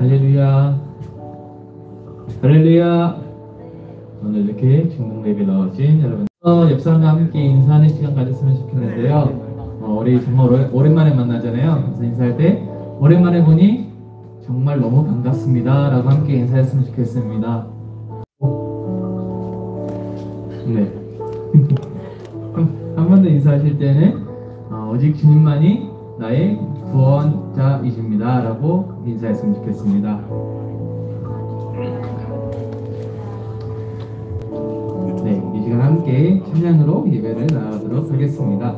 할렐루야. 할렐루야. 오늘 이렇게 중국 예배 나오신 여러분, 옆 사람과 함께 인사하는 시간 가졌으면 좋겠는데요. 우리 정말 오랜만에 만나잖아요. 그래서 인사할 때 오랜만에 보니 정말 너무 반갑습니다 라고 함께 인사했으면 좋겠습니다. 네. 한 번 더 인사하실 때는 오직 주님만이 나의 구원자이십니다 라고 인사했으면 좋겠습니다. 네, 이 시간 함께 찬양으로 예배를 나가도록 하겠습니다.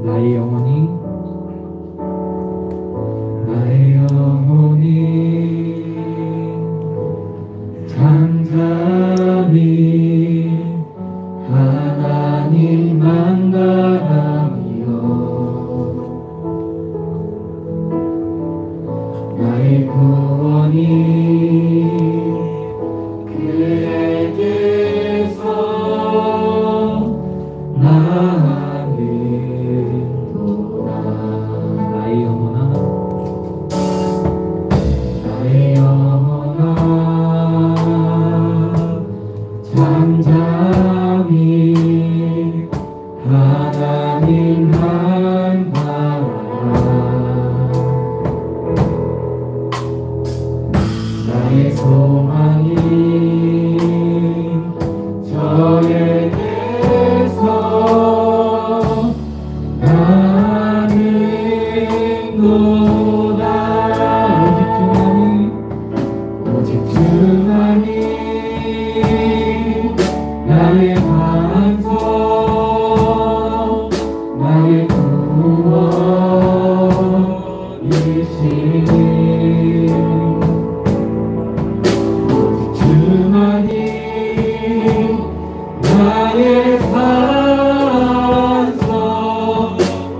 나의 영혼이 잠잠히 하나님만 바라며 나의 구원이 그에게서 나는도다. 나의 영혼아, 나의 영혼아, 잠잠히 하나님만 바라라. 나의 소망이 저에게서 나는도다. 오직 주만이 나의 반석, 나의 구원이시니 오직 주만이 나의 반석,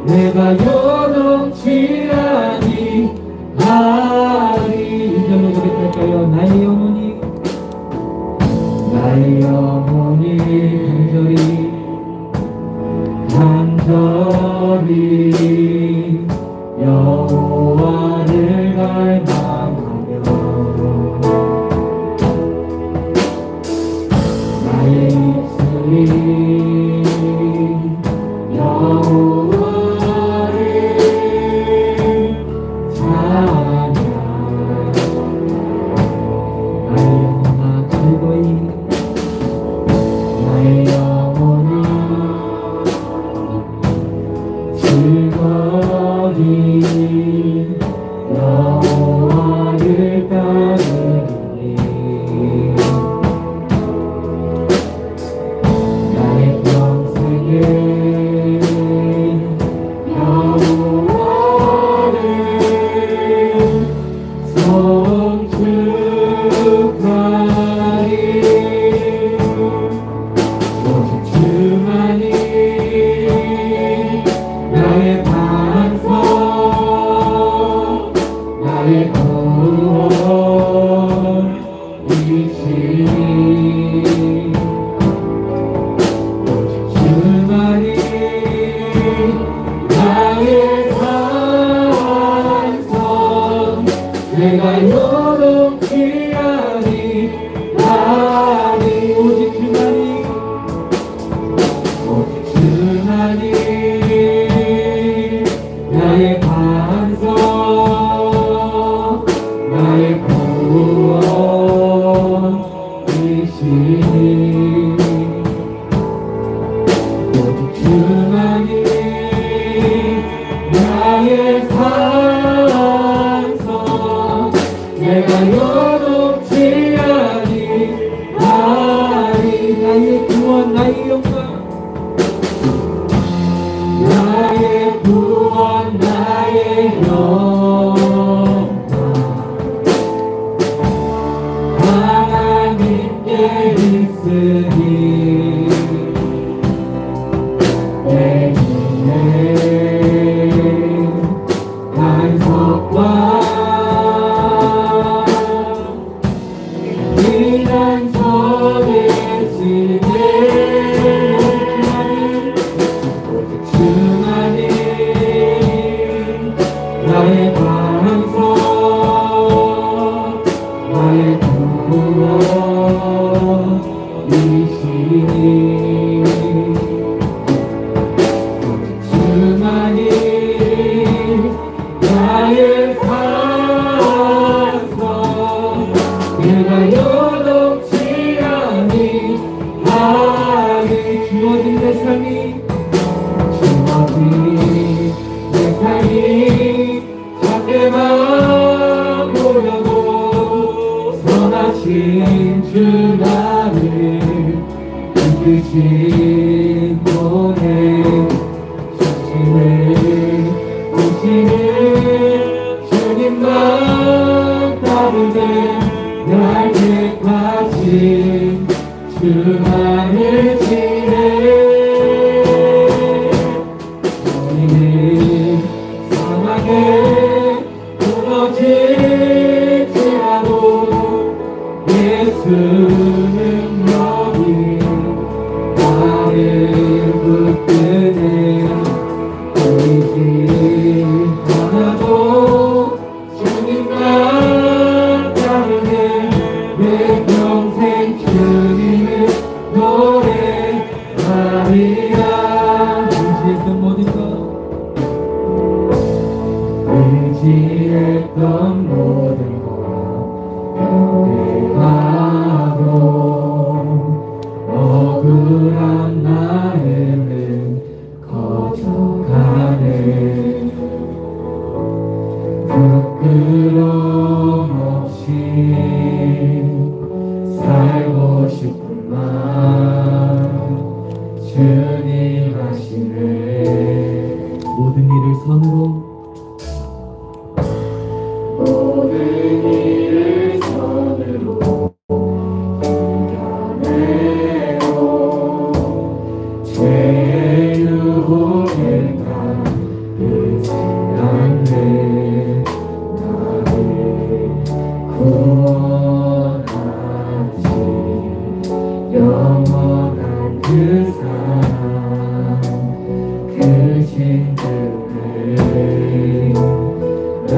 내가 요동치 아니하리. 이절로 고백할까요? 나의 영혼이 간절히 여호와를 갈망하며 나의 입술이 여호와를 찬양하리. 나의 영혼아 즐거이, 나의 영혼아 즐거이 여호와를 따르리니 나의 평생에 여호와를 송축하리. 오직 주만이 나의 반석, 나의 구원이시니 오직 주만이 나의 반석, 내가 요동치 아니하리. 오직 주만이 나의 반석, 나의 구원이시니 오직 주만이 나의 반석, 내가 요동치 아니하리. 나의 구원, 나의 영광, 나의 구원, 나의 영광 하나님께 있으니 내 힘에 반석과 이시니 주만이 나의 산성 내가 요동치 아니 주어진 내 삶이 작게만 보여도 선하신 주 나를 이끄신 분의 중심을 보시는 주님만 따르네 날 택하신 주만을 지내 우리는 상하게 무너질지라도 예수는 여기 나를 붙드네 보이지 않아도 주님만 따르네 내 평생 주님을 노래하리라 의지했던 모든 것 의지했던 모든 것 변해가고 억울한 나에는 거쳐가네 부끄러움 없이 살고 싶은 맘 주님 하시네 모든 일을 선으로 모든 일을 선으로 이겨내고 죄의 유혹에 가르지 않네 나를 구원하신 영원한 그 사랑 그 신들을 날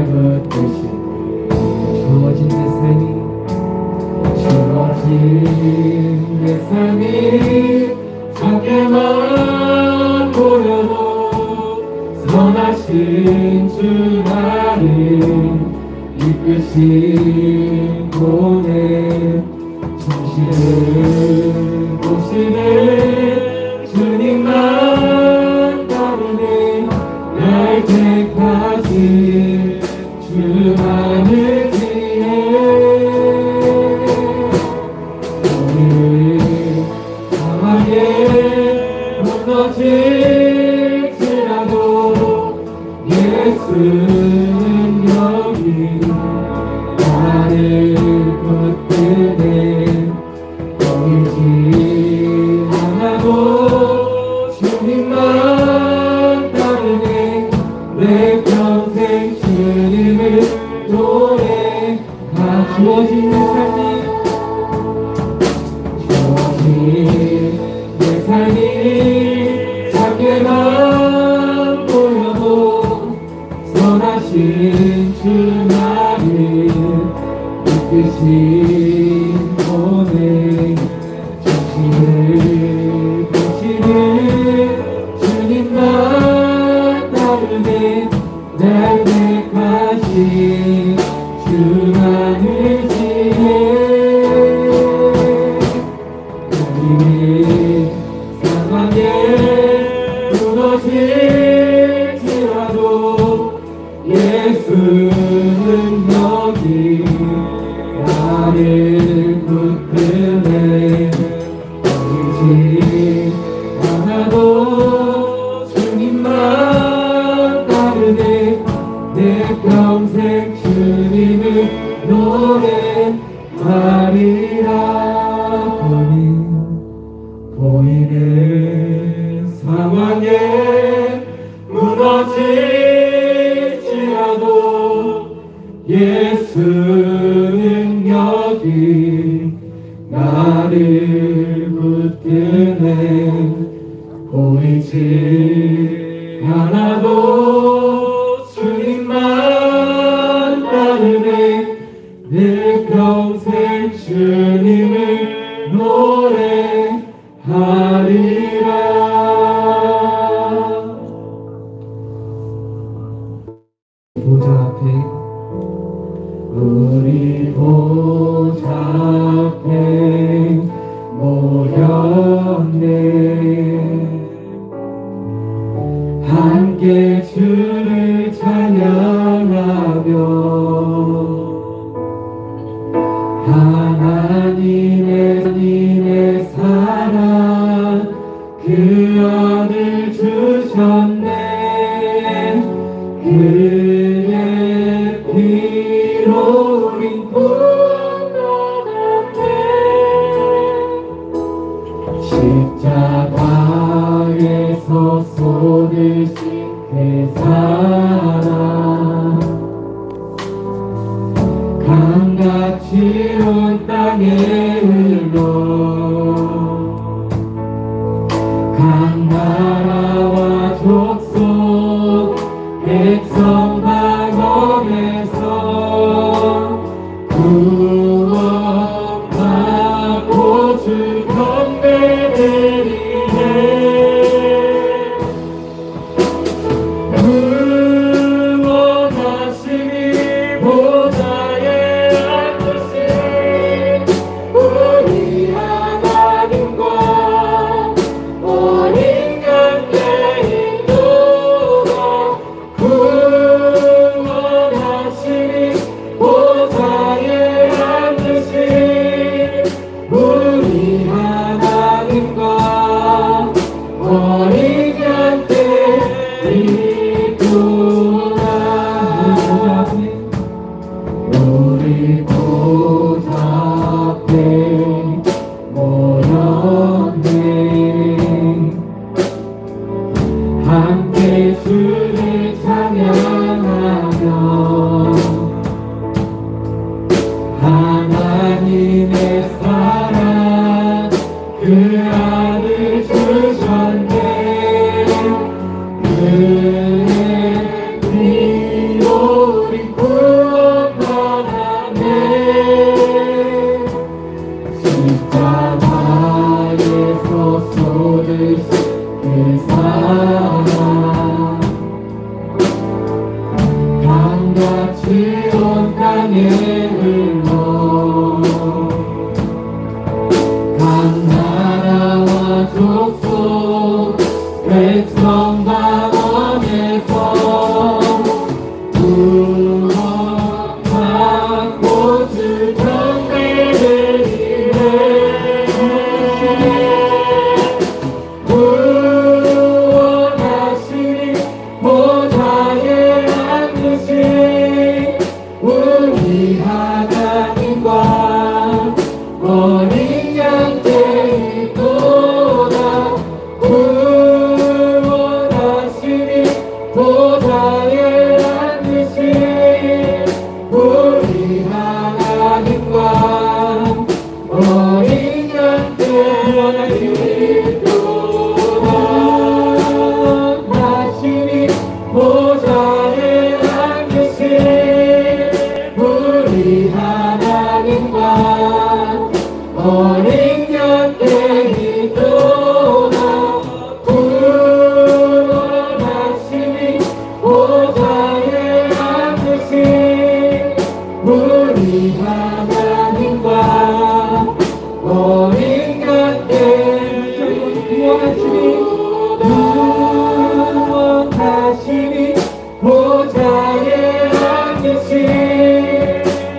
붙드시니 주어진 내 삶이 주어진 내 삶이 작게만 보여도 선하신 주 나를 이끄신 분의 중심을 보시는 주님만 따르네 날 택하신 주만을 지내 우리를 상하게 무너질지라도 예수는 여기 나를 붙드네 보이지 않아도 주님만 따르네 내 평생 주님을 노래하 주어진 내 삶이 주어진 내 삶이 작게만 보여도 선하신 주 나를 이끄신 분의 중심을 보시는 주님만 따르네 날 택하신 주만을 지내 우리는 상하게 무너질지라도 예수는 여기 나를 붙드네 보이지 않아도 주님만 따르네 내 평생 주님을 노래하리라 보이는 상황에 무너질지라도 예수는 여기 나를 붙드네 보이지 않아도 주님만 따르네 내 평생 주님을 노래하리라. 보좌 앞에 우리 보좌 앞에 모였네. 함께 주를 찬양하며 하나님의 사랑 그 아들 주셨네. 그의 피로 우린 구원받았네. 십자가에서 손을 씻 그 사랑 강같이 온 땅에 흘러 각 나라와 족속 백성 방언에서 구원받고 주 경배드리네. 구원하시니 보좌에 앉으신 우리 하나님과 어린 양의 인도가 구원하시니 보좌에 앉으신 우리 하나님과 어린 양의 인도가 우리 보좌 앞에 모였네. 함께 주를 찬양하며 하나님의 사랑 그 아들 주셨네. 그의 피로 우리 구원받았네. 십자가에서 손을 씻 그 사랑 강같이 온 땅에 흘러 각 나라와 족속 백성 방언에서 구원받고 주 경배드리네. 구원하시니 보좌에 앉으신 우리 하나님과 어린 양떼 있도다. 구원하시니 보좌에 앉으신 우리 하나님과 어린 양떼 구원하시니 보좌에 앉으신 우리 하나님과 어린 양떼 있도다. 구원하시니 보좌에 앉으신 우리 하나님과 어린 양떼 구원하시니 보좌에 앉으신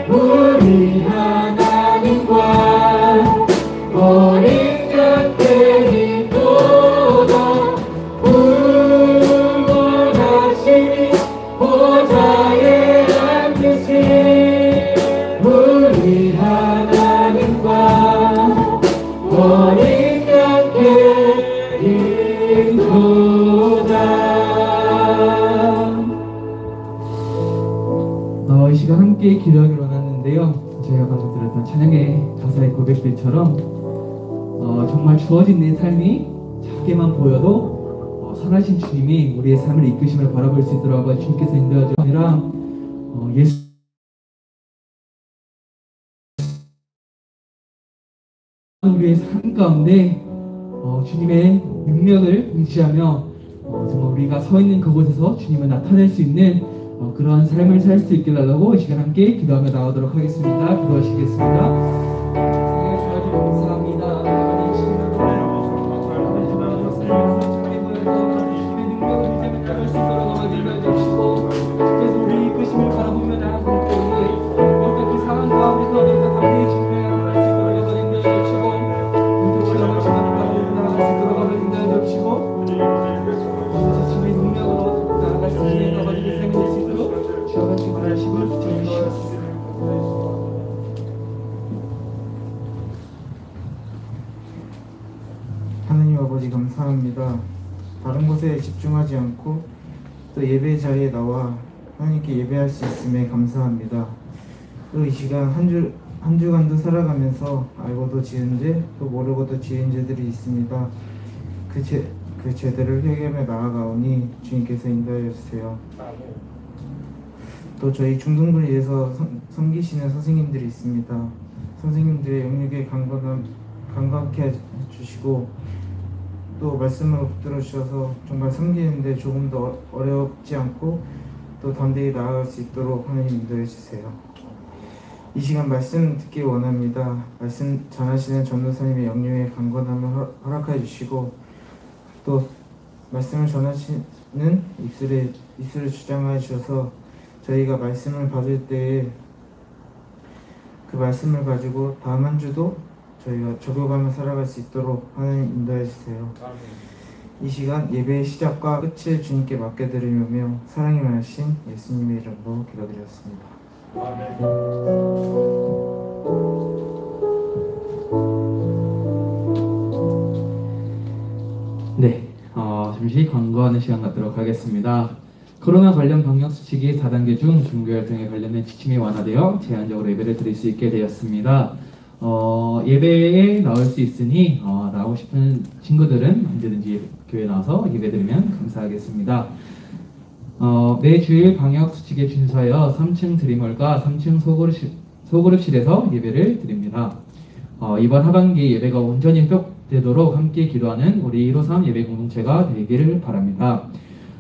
우리 하나님과 어린 양떼 있도다. 구원하시니 보좌에 앉으신 우리 하나님과 어린 양떼 있도다. 이 시간 함께 기도하기로 나눴는데요. 저희가 방금 들었던 찬양의 가사의 고백들처럼 정말 주어진 내 삶이 작게만 보여도 선하신 주님이 우리의 삶을 이끄심을 바라볼 수 있도록 주님께서 인도하지 아니라 예수 우리의 삶 가운데 주님의 능력을 의지하며 정말 우리가 서 있는 그곳에서 주님을 나타낼 수 있는 그러한 삶을 살 수 있게 달라고 이 시간 함께 기도하며 나오도록 하겠습니다. 기도하시겠습니다. 주님 감사합니다. 아버지 주님의 능력을 의지하며 나갈 수 있도록 아버지 인도해주시고 그래서 우리 이끄심을 바라보며 나아갈 때에 어떤 그 상황 가운데서 우리가 담대히 주님을 나갈 수 있도록 아버지 인도해주시고 우리 주님을 바라보며 나아갈 수 있도록 아버지 인도해주시고 주님의 능력으로 나아갈 수 있는 아버지 그 삶이 될 수 있도록 주여 같이 바라시고 붙여주시옵소서. 하나님 아버지 감사합니다. 다른 곳에 집중하지 않고 또 예배 자리에 나와 하나님께 예배할 수 있음에 감사합니다. 또 이 시간 한 주간도 살아가면서 알고도 지은 죄, 또 모르고도 지은 죄들이 있습니다. 그 죄들을 회개하며 나아가오니 주님께서 인도하여 주세요. 또 저희 중등부에서 섬기시는 선생님들이 있습니다. 선생님들의 영역에 강건케 해주시고 또 말씀을 붙들어 주셔서 정말 섬기는데 조금 더 어렵지 않고 또 담대히 나아갈 수 있도록 하나님 인도해 주세요. 이 시간 말씀 듣기 원합니다. 말씀 전하시는 전도사님의 영역에 강건함을 허락해 주시고 또 말씀을 전하시는 입술을 주장하여 주셔서 저희가 말씀을 받을 때에 그 말씀을 가지고 다음 한 주도 저희가 적용하며 살아갈 수 있도록 하나님 인도해 주세요. 이 시간 예배의 시작과 끝을 주님께 맡겨드리며 사랑이 많으신 예수님의 이름으로 기도드렸습니다. 네, 잠시 광고하는 시간 갖도록 하겠습니다. 코로나 관련 방역수칙이 4단계 중 종교활 등에 관련된 지침이 완화되어 제한적으로 예배를 드릴 수 있게 되었습니다. 예배에 나올 수 있으니 나오고 싶은 친구들은 언제든지 교회에 나와서 예배드리면 감사하겠습니다. 매주일 방역수칙에 준수하여 3층 드림홀과 3층 소그룹실에서 예배를 드립니다. 이번 하반기 예배가 온전히 회복되도록 함께 기도하는 우리 153 예배 공동체가 되기를 바랍니다.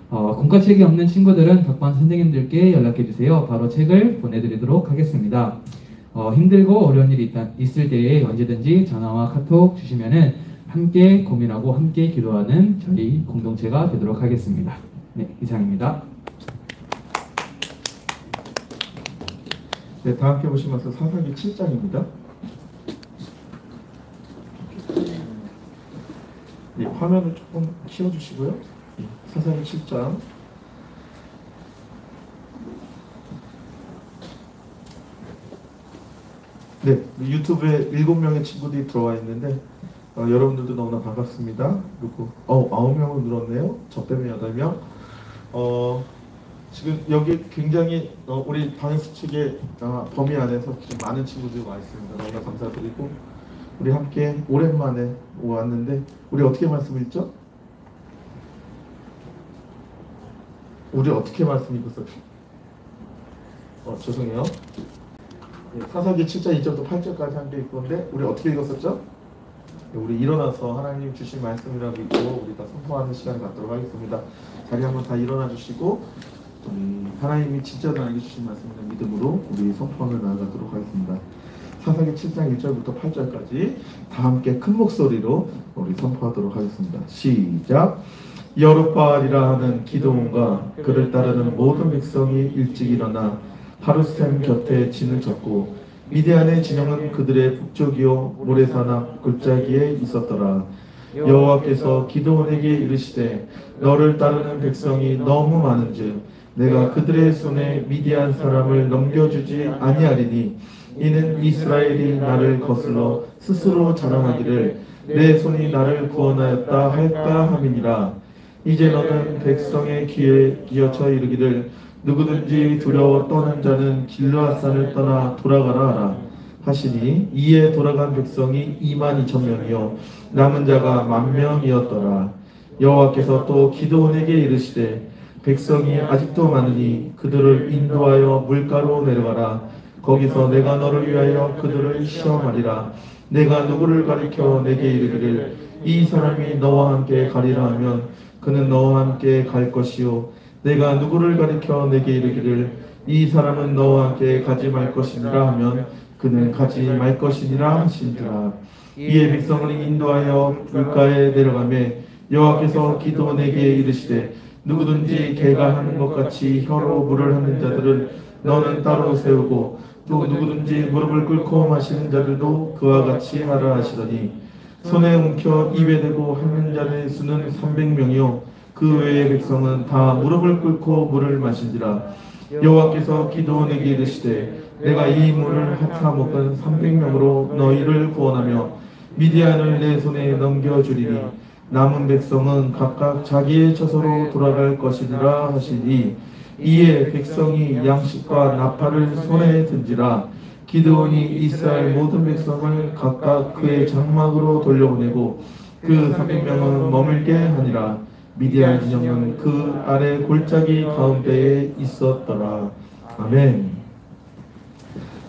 공과책이 없는 친구들은 각반 선생님들께 연락해주세요. 바로 책을 보내드리도록 하겠습니다. 힘들고 어려운 일이 있을 때에 언제든지 전화와 카톡 주시면은 함께 고민하고 함께 기도하는 저희 공동체가 되도록 하겠습니다. 네, 이상입니다. 네, 다 함께 보시면서 사사기 7장입니다. 네, 화면을 조금 키워주시고요. 사사기 7장. 네, 유튜브에 7명의 친구들이 들어와 있는데 여러분들도 너무나 반갑습니다. 그리고 9명을 늘었네요. 저 빼면 8명. 지금 여기 굉장히 우리 방역수칙의 범위 안에서 지금 많은 친구들이 와 있습니다. 너무나 감사드리고 우리 함께 오랜만에 왔는데 우리 어떻게 말씀 읽죠? 우리 어떻게 말씀 읽었어요? 죄송해요. 사사기 7장 2절부터 8절까지 함께 읽었는데 우리 어떻게 읽었었죠? 우리 일어나서 하나님 주신 말씀이라고 읽고 우리가 선포하는 시간을 갖도록 하겠습니다. 자리 한번 다 일어나 주시고 하나님이 진짜 나에게 주신 말씀이라는 믿음으로 우리 선포하며 나아가도록 하겠습니다. 사사기 7장 1절부터 8절까지 다 함께 큰 목소리로 우리 선포하도록 하겠습니다. 시작! 여룹바알이라 하는 기드온과 그를 따르는 모든 백성이 일찍 일어나 하루셈 곁에 진을 쳤고 미디안의 진영은 그들의 북쪽이요 모레산 앞 골짜기에 있었더라. 여호와께서 기드온에게 이르시되 너를 따르는 백성이 너무 많은즉 내가 그들의 손에 미디안 사람을 넘겨주지 아니하리니 이는 이스라엘이 나를 거슬러 스스로 자랑하기를 내 손이 나를 구원하였다 할까 함이니라. 이제 너는 백성의 귀에 끼어쳐 이르기를 누구든지 두려워 떠는 자는 길르앗산을 떠나 돌아가라 하라 하시니 이에 돌아간 백성이 22,000명이요 남은 자가 10,000명이었더라. 여호와께서 또 기드온에게 이르시되 백성이 아직도 많으니 그들을 인도하여 물가로 내려가라. 거기서 내가 너를 위하여 그들을 시험하리라. 내가 누구를 가리켜 내게 이르기를 이 사람이 너와 함께 가리라 하면 그는 너와 함께 갈 것이요 내가 누구를 가리켜 내게 이르기를 이 사람은 너와 함께 가지 말 것이니라 하면 그는 가지 말 것이니라 하시니라. 이에 백성을 인도하여 물가에 내려가매 여호와께서 기드온에게 이르시되 누구든지 개가 하는 것 같이 혀로 물을 하는 자들을 너는 따로 세우고 또 누구든지 무릎을 꿇고 마시는 자들도 그와 같이 하라 하시더니 손에 움켜 입에 대고 하는 자의 수는 300명이요 그 외의 백성은 다 무릎을 꿇고 물을 마신지라. 여호와께서 기드온에게 이르시되 내가 이 물을 핥아 먹은 300명으로 너희를 구원하며 미디안을 내 손에 넘겨주리니 남은 백성은 각각 자기의 처소로 돌아갈 것이니라 하시니 이에 백성이 양식과 나팔을 손에 든지라. 기드온이 이스라엘 모든 백성을 각각 그의 장막으로 돌려보내고 그 300명은 머물게 하니라. 미디안 진영은 그 아래 골짜기 가운데에 있었더라. 아멘.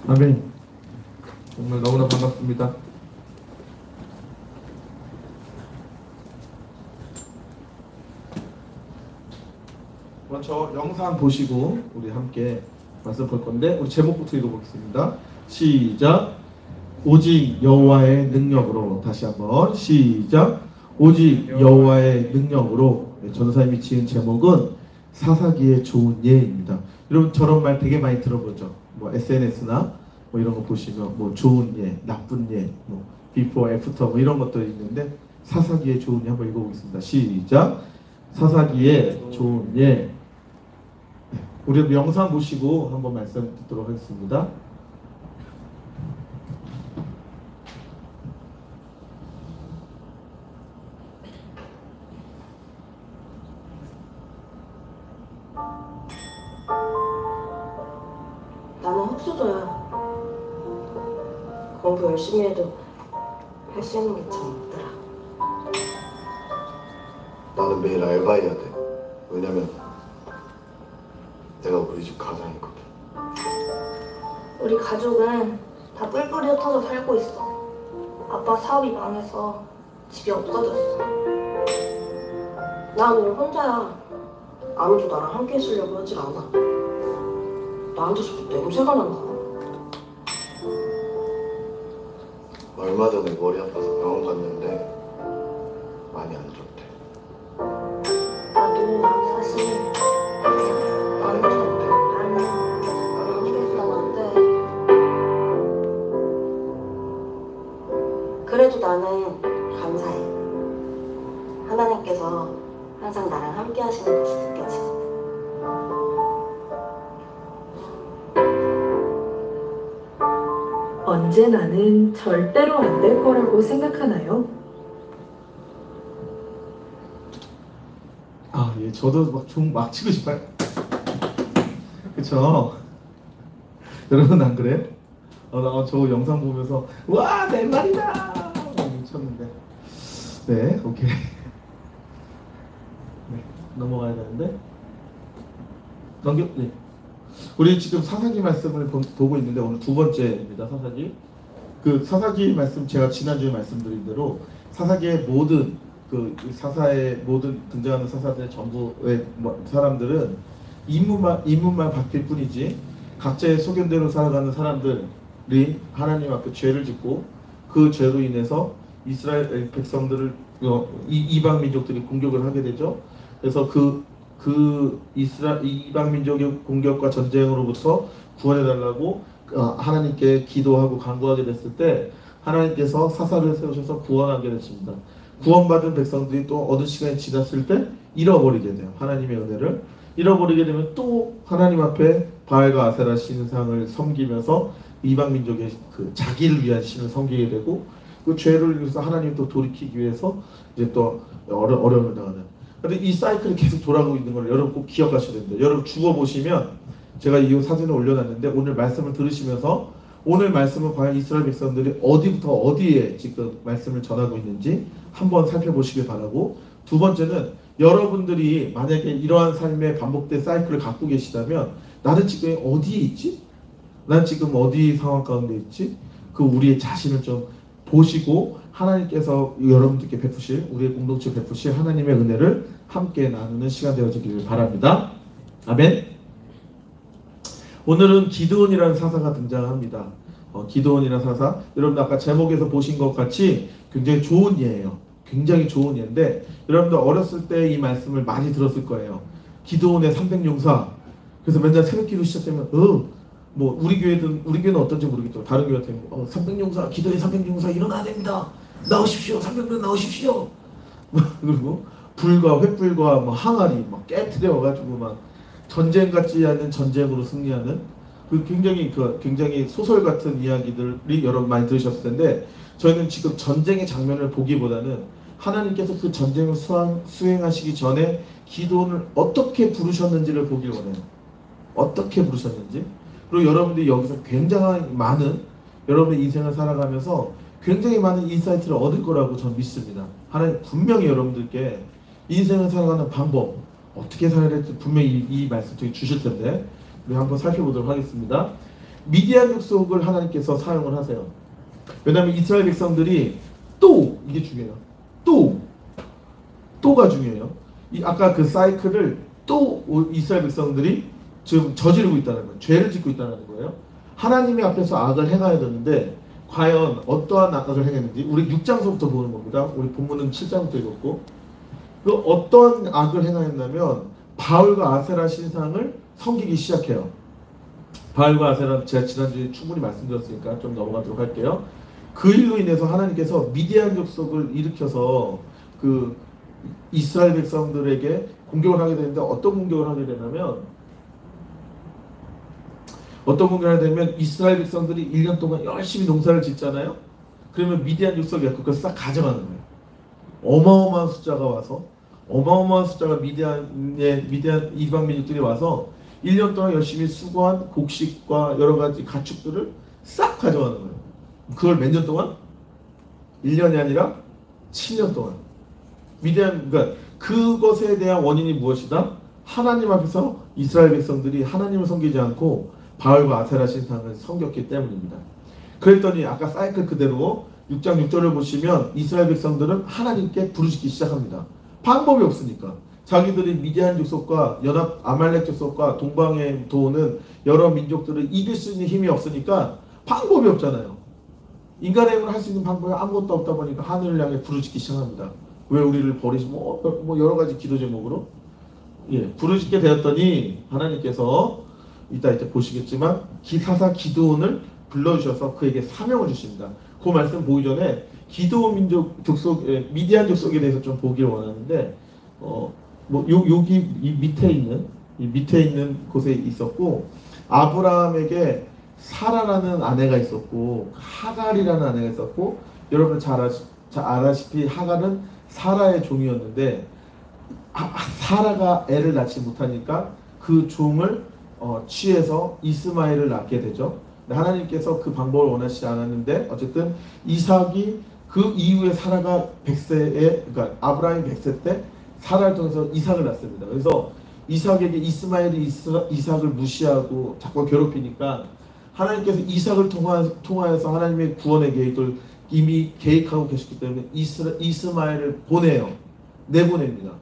아멘. 정말 너무나 반갑습니다. 먼저 영상 보시고 우리 함께 말씀 볼 건데 우리 제목부터 읽어보겠습니다. 시작. 오직 여호와의 능력으로. 다시 한번 시작. 오직 여호와의 능력으로. 전도사님이 지은 제목은 사사기의 좋은 예입니다. 여러분 저런 말 되게 많이 들어보죠. 뭐 SNS나 뭐 이런 거 보시면 뭐 좋은 예, 나쁜 예, 뭐 before, after 뭐 이런 것들이 있는데 사사기의 좋은 예 한번 읽어보겠습니다. 시작. 사사기의 좋은 예. 우리 영상 보시고 한번 말씀 듣도록 하겠습니다. 나는 흙수저야. 공부 열심히 해도 할 수 있는 게 참 없더라. 나는 매일 알바해야 돼. 왜냐면 내가 우리 집 가장이거든. 우리 가족은 다 뿔뿔이 흩어져 살고 있어. 아빠 사업이 망해서 집이 없어졌어. 난 오늘 혼자야. 아무도 나랑 함께 있으려고 하질 않아. 나한테 자꾸 냄새가 난다. 얼마 전에 머리 아파서 병원 갔는데 많이 안 좋대. 나도 사실 안 좋대. 나는 함께 있으면 안 돼. 그래도 나는 감사해. 하나님께서 항상 나랑 함께 하시는 것이 느껴지고. 언제나는 절대로 안 될 거라고 생각하나요? 아, 예, 저도 막 치고 싶어요. 그쵸? 여러분 안 그래요? 나 저 영상 보면서 와, 내 말이다! 미쳤는데. 네, 오케이. 네, 넘어가야 되는데. 네. 우리 지금 사사기 말씀을 보고 있는데 오늘 두 번째입니다. 사사기. 그 사사기 말씀 제가 지난주에 말씀드린 대로 사사기의 모든 그 사사의 모든 등장하는 사사들의 전부의 사람들은 인문만 바뀔 뿐이지 각자의 소견대로 살아가는 사람들이 하나님 앞에 죄를 짓고 그 죄로 인해서 이스라엘 백성들을 이방 민족들이 공격을 하게 되죠. 그래서 이방 민족의 공격과 전쟁으로부터 구원해달라고 하나님께 기도하고 간구하게 됐을 때 하나님께서 사사를 세우셔서 구원하게 됐습니다. 구원받은 백성들이 또 어느 시간이 지났을 때 잃어버리게 돼요. 하나님의 은혜를 잃어버리게 되면 또 하나님 앞에 바알과 아세라 신상을 섬기면서 이방 민족의 그 자기를 위한 신을 섬기게 되고 그 죄를 위해서 하나님 또 돌이키기 위해서 이제 또 어려움을 당하는. 근데 이 사이클이 계속 돌아가고 있는 걸 여러분 꼭 기억하셔야 됩니다. 여러분 죽어보시면 제가 이 사진을 올려놨는데 오늘 말씀을 들으시면서 오늘 말씀은 과연 이스라엘 백성들이 어디부터 어디에 지금 말씀을 전하고 있는지 한번 살펴보시길 바라고, 두 번째는 여러분들이 만약에 이러한 삶의 반복된 사이클을 갖고 계시다면 나는 지금 어디에 있지? 난 지금 어디 상황 가운데 있지? 그 우리의 자신을 좀 보시고 하나님께서 여러분들께 베푸실, 우리의 공동체 베푸실 하나님의 은혜를 함께 나누는 시간 되어지기를 바랍니다. 아멘. 오늘은 기드온이라는 사사가 등장합니다. 기드온이라는 사사, 여러분들 아까 제목에서 보신 것 같이 굉장히 좋은 예예요. 굉장히 좋은 예인데 여러분들 어렸을 때 이 말씀을 많이 들었을 거예요. 기드온의 300용사. 그래서 맨날 새벽기도 시작되면 뭐 우리 교회는 어떤지 모르겠죠. 다른 교회 같은 300용사, 기도의 300용사 일어나야 됩니다. 나오십시오. 300명 나오십시오. 그리고 불과 횃불과 뭐 항아리 막 깨트려 와가지고 막 전쟁 같지 않은 전쟁으로 승리하는 굉장히 소설 같은 이야기들이 여러분 많이 들으셨을 텐데 저희는 지금 전쟁의 장면을 보기보다는 하나님께서 그 전쟁을 수행하시기 전에 기도원을 어떻게 부르셨는지를 보길 원해요. 어떻게 부르셨는지. 그리고 여러분들이 여기서 굉장히 많은 여러분의 인생을 살아가면서 굉장히 많은 인사이트를 얻을 거라고 저는 믿습니다. 하나님 분명히 여러분들께 인생을 살아가는 방법 어떻게 살아야 될지 분명히 이 말씀 중에 주실 텐데 우리 한번 살펴보도록 하겠습니다. 미디안 족속을 하나님께서 사용을 하세요. 왜냐하면 이스라엘 백성들이 이게 중요해요. 또가 중요해요. 아까 그 사이클을 이스라엘 백성들이 지금 저지르고 있다는 거예요. 죄를 짓고 있다는 거예요. 하나님의 앞에서 악을 행해야 되는데 과연 어떠한 악을 행했는지 우리 6장서부터 보는 겁니다. 우리 본문은 7장부터 읽었고 그 어떤 악을 행하였냐면 바알과 아세라 신상을 섬기기 시작해요. 바알과 아세라 제가 지난주에 충분히 말씀드렸으니까 좀 넘어가도록 할게요. 그 일로 인해서 하나님께서 미디안 족속을 일으켜서 그 이스라엘 백성들에게 공격을 하게 되는데 어떤 공격을 하게 되냐면 이스라엘 백성들이 1년 동안 열심히 농사를 짓잖아요. 그러면 미디안 족속이 그걸 싹 가져가는 거예요. 어마어마한 숫자가 미디안 이방 민족들이 와서 1년 동안 열심히 수고한 곡식과 여러 가지 가축들을 싹 가져가는 거예요. 그걸 몇 년 동안? 1년이 아니라 7년 동안. 그러니까 그것에 대한 원인이 무엇이다? 하나님 앞에서 이스라엘 백성들이 하나님을 섬기지 않고 바알과 아세라 신상을 섬겼기 때문입니다. 그랬더니 아까 사이클 그대로 6장 6절을 보시면 이스라엘 백성들은 하나님께 부르짖기 시작합니다. 방법이 없으니까. 자기들이 미디안 족속과 연합 아말렉 족속과 동방에 도는 여러 민족들을 이길 수 있는 힘이 없으니까 방법이 없잖아요. 인간의 힘으로 할 수 있는 방법이 아무것도 없다 보니까 하늘을 향해 부르짖기 시작합니다. 왜 우리를 버리시고 뭐 여러 가지 기도 제목으로 부르짖게 되었더니 하나님께서 이따 보시겠지만 사사 기드온을 불러주셔서 그에게 사명을 주십니다. 그 말씀 보기 전에 기드온 민족 족속 미디안 족속에 대해서 좀 보기를 원하는데 여기 이 밑에 있는 곳에 있었고 아브라함에게 사라라는 아내가 있었고 하갈이라는 아내가 있었고 여러분 잘 아다시피 하갈은 사라의 종이었는데 사라가 애를 낳지 못하니까 그 종을 취해서 이스마엘을 낳게 되죠. 하나님께서 그 방법을 원하시지 않았는데 어쨌든 이삭이 그 이후에 사라가 100세에 그러니까 아브라함이 100세 때 사라를 통해서 이삭을 낳습니다. 그래서 이삭에게 이스마엘이 이삭을 무시하고 자꾸 괴롭히니까 하나님께서 이삭을 통하여서 하나님의 구원의 계획을 이미 계획하고 계셨기 때문에 이스마엘을 내보냅니다.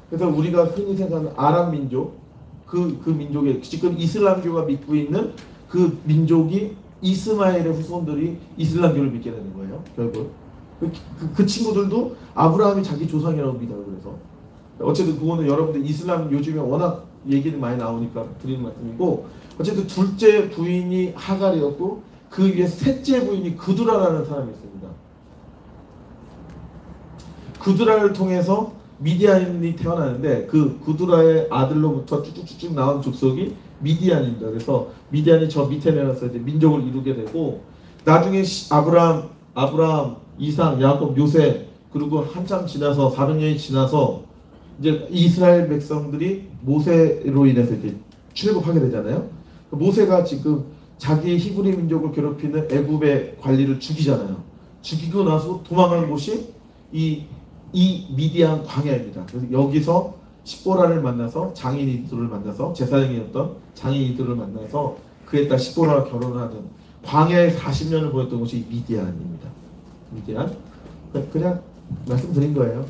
그래서 우리가 흔히 생각하는 아람 민족 그 민족의 지금 이슬람교가 믿고 있는 그 민족이 이스마엘의 후손들이 이슬람교를 믿게 되는 거예요. 결국 그 친구들도 아브라함이 자기 조상이라고 믿어요. 그래서 어쨌든 그거는 여러분들 이슬람 요즘에 워낙 얘기는 많이 나오니까 드리는 말씀이고 어쨌든 둘째 부인이 하갈이었고 그 위에 셋째 부인이 그두라라는 사람이 있습니다. 그두라를 통해서 미디안이 태어나는데 그 그두라의 아들로부터 쭉쭉쭉 나온 족속이 미디안입니다. 그래서 미디안이 저 밑에 내려서 이제 민족을 이루게 되고 나중에 아브라함, 이삭, 야곱, 요셉 그리고 한참 지나서 400년이 지나서 이제 이스라엘 백성들이 모세로 인해서 이제 출애굽하게 되잖아요. 모세가 지금 자기 히브리 민족을 괴롭히는 애굽의 관리를 죽이잖아요. 죽이고 나서 도망간 곳이 이 미디안 광야입니다. 그래서 여기서 십보라를 만나서 장인이들을 만나서 제사장이었던 장인이들을 만나서 그의 딸 십보라와 결혼하는 광야에 40년을 보냈던 곳이 미디안입니다. 미디안. 그냥 말씀드린 거예요.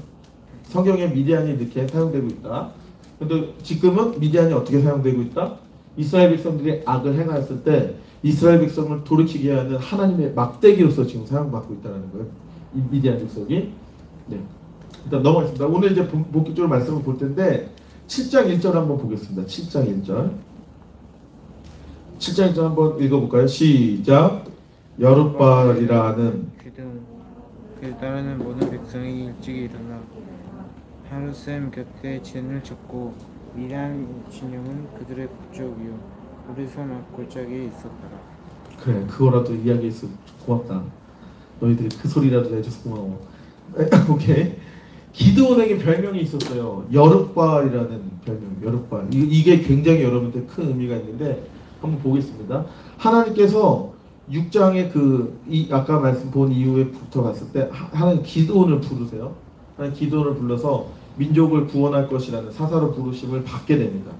성경에 미디안이 이렇게 사용되고 있다. 근데 지금은 미디안이 어떻게 사용되고 있다? 이스라엘 백성들이 악을 행하였을 때 이스라엘 백성을 돌이키게 하는 하나님의 막대기로서 지금 사용받고 있다는 거예요. 이 미디안 백성이. 네. 일단 넘어가겠습니다. 오늘 이제 본격적으로 말씀을 볼 텐데 7장 1절 한번 보겠습니다. 7장 1절. 7장 1절 한번 읽어볼까요? 시작. 여룻바알이라는 그를 따르는 모든 백성이 일찍 일어나 하루셈 곁에 진을 쳤고 미디안 진영은 그들의 북쪽이요 우리 손 앞골짜기에 있었더라. 그래, 그거라도 이야기해서 고맙다. 너희들이 그 소리라도 내줘서 고마워. 오케이. 기드온에게 별명이 있었어요. 여룻바알이라는 별명. 여룻바알. 이게 굉장히 여러분들 큰 의미가 있는데 한번 보겠습니다. 하나님께서 6장에 아까 말씀 본 이후에부터 봤을 때 하나님 기드온을 부르세요. 하나님 기드온을 불러서 민족을 구원할 것이라는 사사로 부르심을 받게 됩니다.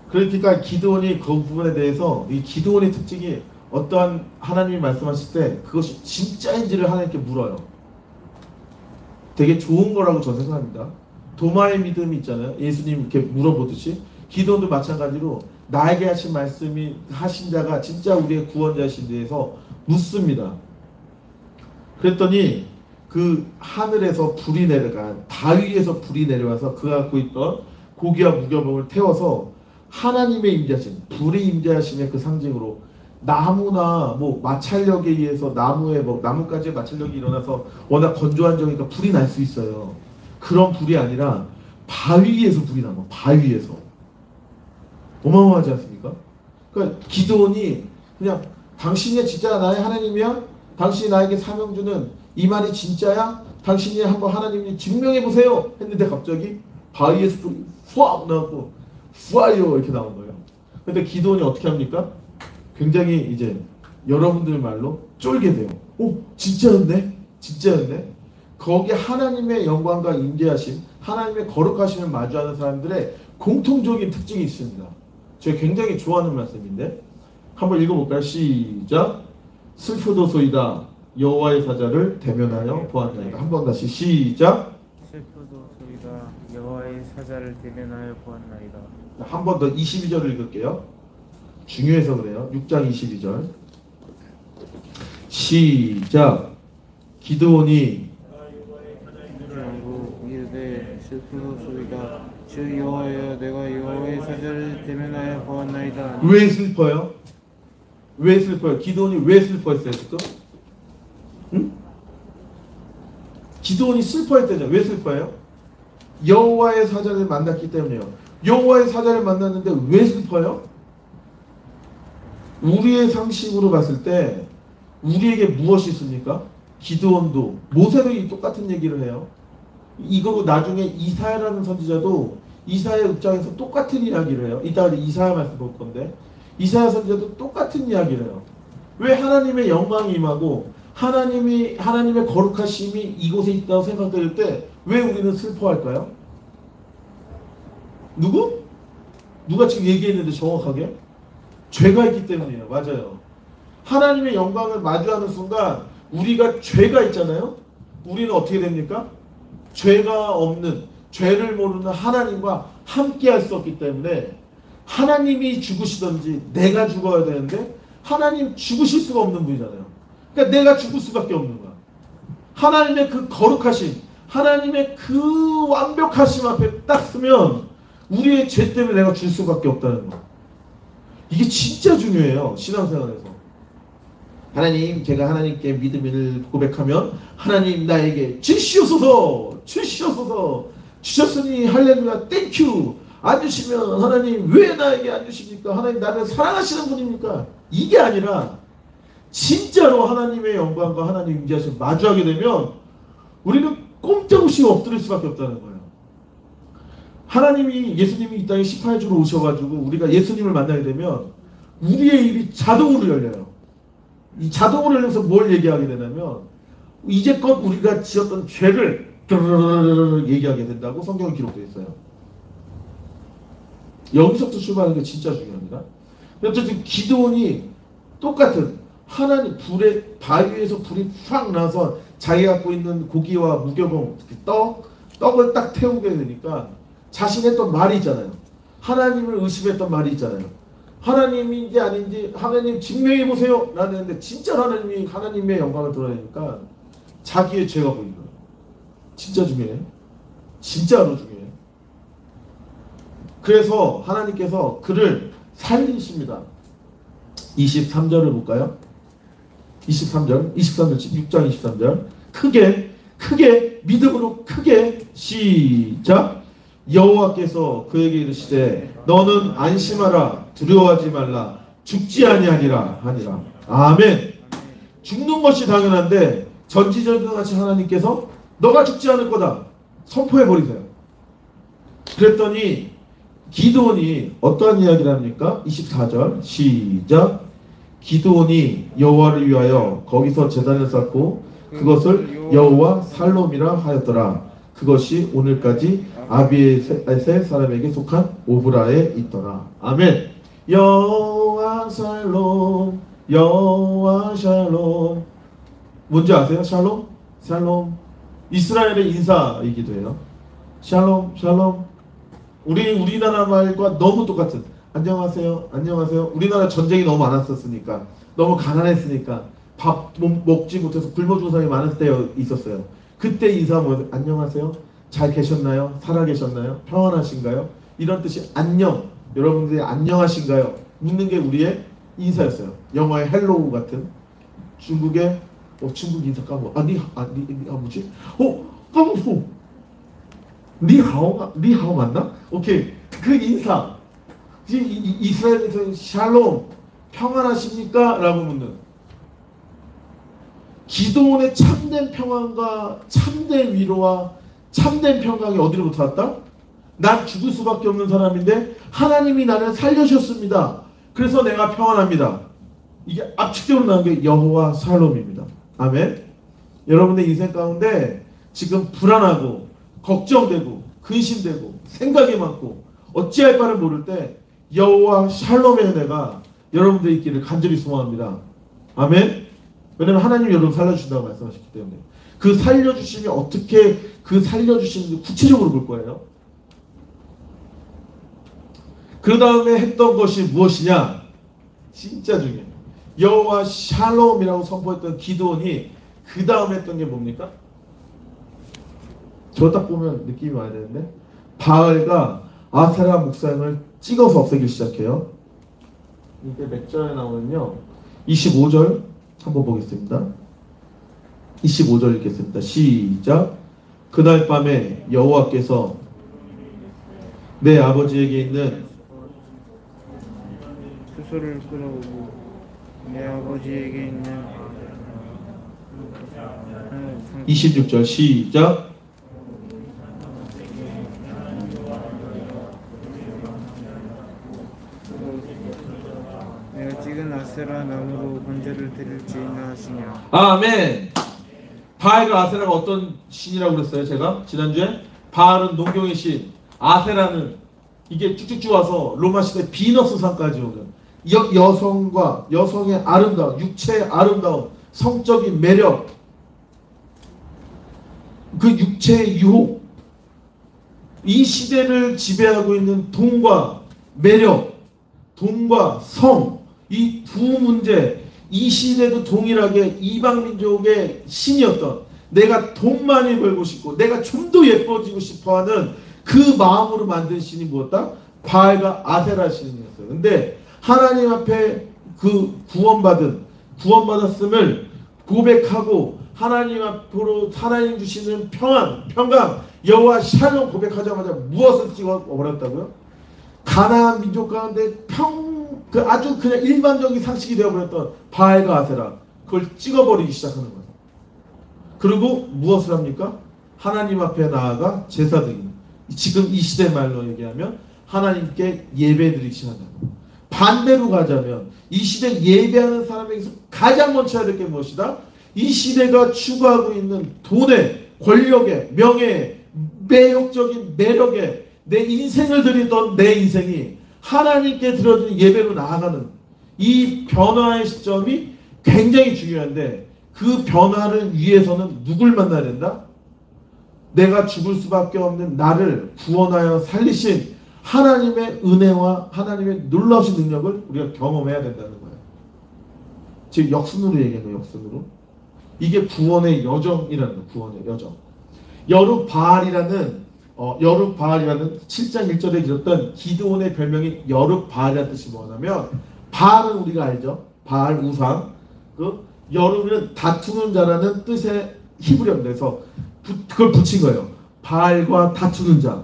그러니까 기드온이 그 부분에 대해서 이 기드온의 특징이 어떠한 하나님이 말씀하실 때 그것이 진짜인지를 하나님께 물어요. 되게 좋은 거라고 저는 생각합니다. 도마의 믿음이 있잖아요. 예수님 이렇게 물어보듯이 기도원도 마찬가지로 나에게 하신 말씀이 하신 자가 진짜 우리의 구원자신 데에서 묻습니다. 그랬더니 그 하늘에서 불이 내려가 바위에서 불이 내려와서 그가 갖고 있던 고기와 무교병을 태워서 하나님의 임재하심, 불의 임재하심의 그 상징으로 나무나 뭐 마찰력에 의해서 나무까지의 마찰력이 일어나서 워낙 건조한 지역이니까 불이 날 수 있어요. 그런 불이 아니라 바위에서 불이 나고 바위에서 어마어마하지 않습니까? 그러니까 기드온이 그냥 당신이 진짜 나의 하나님이야? 당신이 나에게 사명 주는 이 말이 진짜야? 당신이 한번 하나님이 증명해 보세요. 했는데 갑자기 바위에서 불이 후악 나고 후아요 이렇게 나온 거예요. 근데 기드온이 어떻게 합니까? 굉장히 이제 여러분들 말로 쫄게 돼요. 오, 진짜였네? 진짜였네? 거기 하나님의 영광과 임재하심, 하나님의 거룩하심을 마주하는 사람들의 공통적인 특징이 있습니다. 제가 굉장히 좋아하는 말씀인데 한번 읽어볼까요? 시작. 슬프도소이다 여호와의 사자를 대면하여 보았나이다. 한번 다시 시작. 슬프도소이다 여호와의 사자를 대면하여 보았나이다. 한 번 더 22절을 읽을게요. 중요해서 그래요. 6장 22절 시작. 기드온이 이르되 슬프도소이다 주 여호와여 내가 여호와의 사자를 대면하여 보았나이다. 왜 슬퍼요? 왜 슬퍼요? 기드온이 왜 슬퍼했어요 지금? 응? 기드온이 슬퍼했대죠. 왜 슬퍼요? 여호와의 사자를 만났기 때문이에요. 여호와의 사자를 만났는데 왜 슬퍼요? 우리의 상식으로 봤을 때 우리에게 무엇이 있습니까? 기드온도 모세도 똑같은 얘기를 해요. 이거 나중에 이사야라는 선지자도 이사야 입장에서 똑같은 이야기를 해요. 이따가 이사야 말씀 볼 건데 이사야 선지자도 똑같은 이야기를 해요. 왜 하나님의 영광이 임하고 하나님의 거룩하심이 이곳에 있다고 생각될 때 왜 우리는 슬퍼할까요? 누가 지금 얘기했는데 정확하게? 죄가 있기 때문이에요. 맞아요. 하나님의 영광을 마주하는 순간 우리가 죄가 있잖아요. 우리는 어떻게 됩니까? 죄가 없는, 죄를 모르는 하나님과 함께 할 수 없기 때문에 하나님이 죽으시든지 내가 죽어야 되는데 하나님 죽으실 수가 없는 분이잖아요. 그러니까 내가 죽을 수밖에 없는 거야. 하나님의 그 거룩하심, 하나님의 그 완벽하심 앞에 딱 서면 우리의 죄 때문에 내가 줄 수밖에 없다는 거. 이게 진짜 중요해요. 신앙생활에서. 하나님, 제가 하나님께 믿음을 고백하면 하나님 나에게 주시옵소서, 주시옵소서, 주셨으니 할렐루야 땡큐. 안 주시면 하나님 왜 나에게 안 주십니까? 하나님 나를 사랑하시는 분입니까? 이게 아니라 진짜로 하나님의 영광과 하나님 임재하심 마주하게 되면 우리는 꼼짝없이 엎드릴 수밖에 없다는 거예요. 하나님이 예수님이 이 땅에 18주로 오셔가지고 우리가 예수님을 만나게 되면 우리의 입이 자동으로 열려요. 이 자동으로 열려서 뭘 얘기하게 되냐면 이제껏 우리가 지었던 죄를 얘기하게 된다고 성경에 기록되어 있어요. 여기서부터 출발하는 게 진짜 중요합니다. 어쨌든 기드온이 똑같은 하나님 불에 바위에서 불이 확 나서 자기 갖고 있는 고기와 무교봉 떡을 딱 태우게 되니까 자신 했던 말이 있잖아요. 하나님을 의심했던 말이 있잖아요. 하나님인지 아닌지 하나님 증명해 보세요 라는 했는데 진짜 하나님이 하나님의 영광을 드러내니까 자기의 죄가 보인 거예요. 진짜 중요해요. 진짜로 중요해요. 그래서 하나님께서 그를 살리십니다. 23절을 볼까요? 23절 6장 23절 크게 믿음으로 크게 시작. 여호와께서 그에게 이르시되 너는 안심하라 두려워하지 말라 죽지 아니하니라. 아멘. 죽는 것이 당연한데 전지전능하신 하나님께서 너가 죽지 않을 거다 선포해 버리세요. 그랬더니 기드온이 어떠한 이야기를 합니까? 24절 시작. 기드온이 여호와를 위하여 거기서 제단을 쌓고 그것을 여호와 살롬이라 하였더라. 그것이 오늘까지 아비에셀 사람에게 속한 오브라에 있더라. 아멘. 여호와 살롬 여호와 샬롬. 뭔지 아세요? 샬롬? 샬롬. 이스라엘의 인사이기도 해요. 샬롬 샬롬. 우리나라 말과 너무 똑같은 안녕하세요 안녕하세요. 우리나라 전쟁이 너무 많았었으니까 너무 가난했으니까 밥 먹지 못해서 굶어 죽은 사람이 많을 때 있었어요. 그때 인사 뭐예요? 안녕하세요 잘 계셨나요? 살아 계셨나요? 평안하신가요? 이런 뜻이 안녕 여러분들이 안녕하신가요? 묻는 게 우리의 인사였어요. 영어의 헬로우 같은 중국의 중국 인사 까먹어. 뭐지? 까먹었어. 니하오 맞나? 오케이. 그 인사. 이스라엘에서 샬롬 평안하십니까? 라고 묻는 기도원의 참된 평안과 참된 위로와 참된 평강이 어디로부터 왔다? 난 죽을 수밖에 없는 사람인데 하나님이 나를 살려주셨습니다. 그래서 내가 평안합니다. 이게 압축적으로 나온 게 여호와 살롬입니다. 아멘. 여러분의 인생 가운데 지금 불안하고 걱정되고 근심되고 생각이 많고 어찌할 바를 모를 때 여호와 샬롬의 은혜가 여러분들의 있기를 간절히 소망합니다. 아멘. 왜냐하면 하나님이 여러분 살려주신다고 말씀하셨기 때문에 그 살려주심이 어떻게 그 살려주시는지 구체적으로 볼 거예요. 그 다음에 했던 것이 무엇이냐? 진짜 중요해요. 여호와 샬롬이라고 선포했던 기드온이 그 다음에 했던 게 뭡니까? 저 딱 보면 느낌이 와야 되는데 바알과 아세라 목상을 찍어서 없애기 시작해요. 이게 몇 절에 나오면요 25절 한번 보겠습니다. 25절 읽겠습니다. 시작. 그날 밤에 여호와께서 내 아버지에게 있는 수소를 끌어오고 내 아버지에게 있는 26절 시작. 내가 찍은 아세라 나무로 번제를 드릴지나 하시냐. 아멘. 바알과 아세라가 어떤 신이라고 그랬어요? 제가 지난주에 바알은 농경의 신, 아세라는 이게 쭉쭉쭉 와서 로마 시대 비너스상까지 오는 여성과 여성의 아름다움, 육체의 아름다움, 성적인 매력, 그 육체의 유혹, 이 시대를 지배하고 있는 돈과 매력, 돈과 성, 이 두 문제, 이 시대도 동일하게 이방 민족의 신이었던 내가 돈 많이 벌고 싶고 내가 좀 더 예뻐지고 싶어하는 그 마음으로 만든 신이 무엇다? 바알과 아세라 신이었어요. 근데 하나님 앞에 그 구원받았음을 고백하고 하나님 앞으로 하나님 주시는 평강, 여호와 샬롬 고백하자마자 무엇을 찍어버렸다고요? 가나안 민족 가운데 아주 그냥 일반적인 상식이 되어버렸던 바알과 아세라, 그걸 찍어버리기 시작하는 거예요. 그리고 무엇을 합니까? 하나님 앞에 나아가 제사드리는, 지금 이 시대 말로 얘기하면 하나님께 예배드리기 시작한다고. 반대로 가자면 이 시대 예배하는 사람에게서 가장 먼저 해야 될 게 무엇이다? 이 시대가 추구하고 있는 돈에, 권력에, 명예에, 매력적인 매력에 내 인생을 드리던 내 인생이 하나님께 드려지는 예배로 나아가는 이 변화의 시점이 굉장히 중요한데 그 변화를 위해서는 누굴 만나야 된다? 내가 죽을 수밖에 없는 나를 구원하여 살리신 하나님의 은혜와 하나님의 놀라우신 능력을 우리가 경험해야 된다는 거예요. 지금 역순으로 얘기하는 거예요. 역순으로. 이게 구원의 여정이라는 거예요. 구원의 여정. 여룻바알이라는 7장 1절에 기록했던 기드온의 별명이 여룻바알이라는 뜻이 뭐냐면 바알은 우리가 알죠. 바알 우상. 그 여룻은 다투는 자라는 뜻의 히브리어에서 그걸 붙인 거예요. 바알과 다투는 자.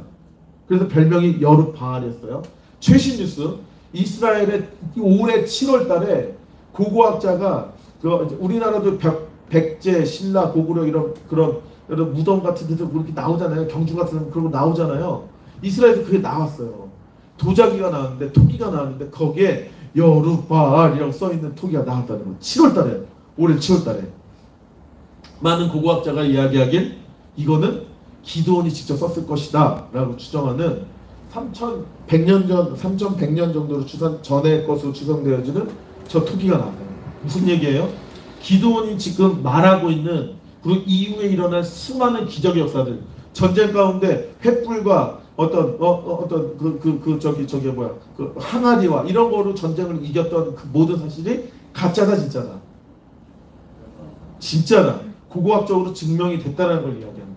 그래서 별명이 여룻바알이었어요. 최신 뉴스. 이스라엘의 올해 7월 달에 고고학자가 우리나라도 백제, 신라, 고구려 이런 그런 무덤 같은 데서 그렇게 나오잖아요. 경주 같은 그런 거 나오잖아요. 이스라엘에서 그게 나왔어요. 도자기가 나왔는데 토기가 나왔는데 거기에 여룻바알이라고 써있는 토기가 나왔다는 거예요. 7월 달에. 올해 7월 달에. 많은 고고학자가 이야기하길 이거는 기드온이 직접 썼을 것이다 라고 추정하는 3100년 정도로 전의 것으로 추정되어지는 저 토기가 나왔어요. 무슨 얘기예요? 기드온이 지금 말하고 있는 그리고 이후에 일어날 수많은 기적의 역사들, 전쟁 가운데 횃불과 항아리와 이런 거로 전쟁을 이겼던 그 모든 사실이 가짜다 진짜다? 진짜다. 고고학적으로 증명이 됐다는 걸 이야기하는 거예요.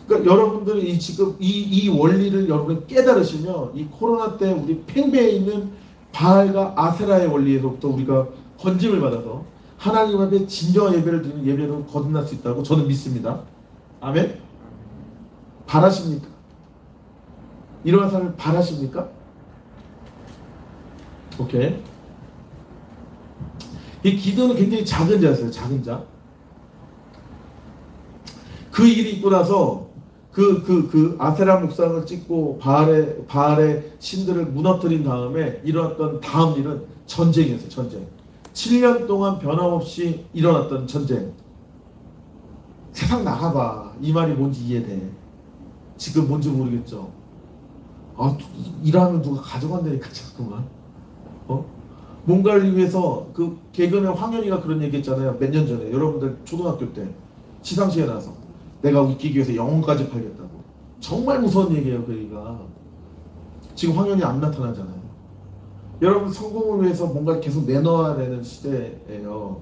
그러니까 여러분들이 지금 이 원리를 여러분이 깨달으시면 이 코로나 때 우리 팽배해 있는 바알과 아세라의 원리에서부터 우리가 건짐을 받아서 하나님 앞에 진정한 예배를 드리는 예배로 거듭날 수 있다고 저는 믿습니다. 아멘? 바라십니까? 이러한 삶을 바라십니까? 오케이. 이 기도는 굉장히 작은 자였어요. 작은 자. 그 일이 있고 나서 아세라 목상을 찍고 바알의 신들을 무너뜨린 다음에 일어났던 다음 일은 전쟁이었어요. 전쟁. 7년 동안 변함없이 일어났던 전쟁. 세상 나가봐. 이 말이 뭔지 이해돼. 지금 뭔지 모르겠죠. 일하면 누가 가져간다니까 자꾸만. 뭔가를 위해서 그 개근의 황현이가 그런 얘기 했잖아요. 몇 년 전에. 여러분들 초등학교 때 시상식에 나와서 내가 웃기기 위해서 영혼까지 팔겠다고. 정말 무서운 얘기예요. 그 얘기가. 지금 황현이 안 나타나잖아요. 여러분 성공을 위해서 뭔가를 계속 내놓아야 되는 시대예요.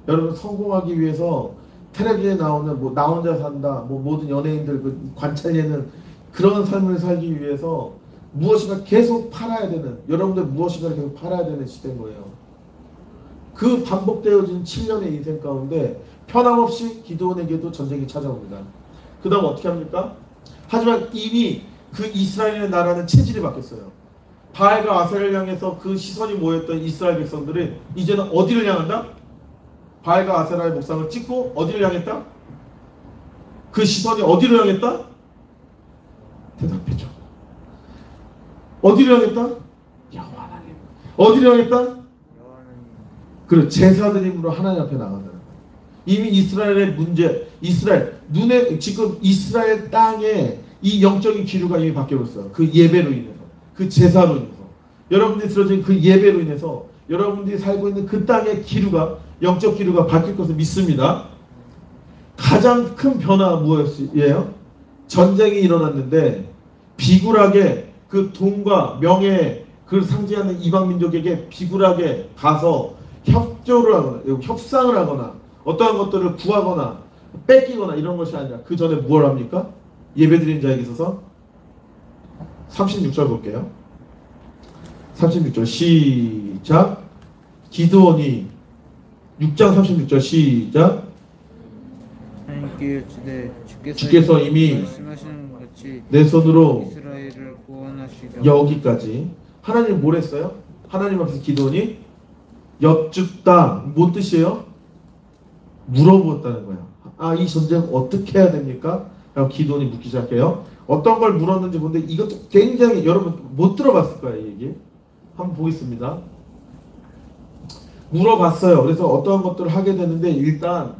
여러분 성공하기 위해서 텔레비전에 나오는 나 혼자 산다, 모든 연예인들 관찰 예능 그런 삶을 살기 위해서 무엇인가 계속 팔아야 되는, 여러분들 무엇인가 계속 팔아야 되는 시대인 거예요. 그 반복되어진 7년의 인생 가운데 편함없이 기드온에게도 전쟁이 찾아옵니다. 그 다음 어떻게 합니까? 하지만 이미 그 이스라엘의 나라는 체질이 바뀌었어요. 바알과 아세라를 향해서 그 시선이 모였던 이스라엘 백성들은 이제는 어디를 향한다? 바알과 아세라의 목상을 찍고 어디를 향했다? 그 시선이 어디를 향했다? 대답해줘. 어디를 향했다? 여호와 하나님. 어디를 향했다? 그래, 제사드림으로 하나님 앞에 나간다는 거예요. 이미 이스라엘의 문제, 지금 이스라엘 땅에 이 영적인 기류가 이미 바뀌어버렸어요. 그 예배로 인해서, 그 제사로 인해서, 여러분들이 들어진 그 예배로 인해서 여러분들이 살고 있는 그 땅의 기류가, 영적 기류가 바뀔 것을 믿습니다. 가장 큰 변화가 무엇이에요? 전쟁이 일어났는데 비굴하게 그 돈과 명예 그 상징하는 이방 민족에게 비굴하게 가서 협조를 하거나 협상을 하거나 어떠한 것들을 구하거나 뺏기거나 이런 것이 아니라 그 전에 뭘 합니까? 예배드린 자에게 있어서 36절 볼게요. 36절 시작. 기드온이 6장 36절 시작. 하나님께 주께서 이미 말씀하시는 같이 내 손으로 이스라엘을 구원하시려. 여기까지. 하나님 뭘 했어요? 하나님 앞에서 기드온이 여쭙다. 뭔 뜻이에요? 물어보았다는 거예요. 이 전쟁 어떻게 해야 됩니까? 라고 기드온이 묻기 시작해요. 어떤 걸 물었는지 보는데 이것도 굉장히 여러분 못 들어봤을 거예요. 이 얘기. 한번 보겠습니다. 물어봤어요. 그래서 어떠한 것들을 하게 되는데 일단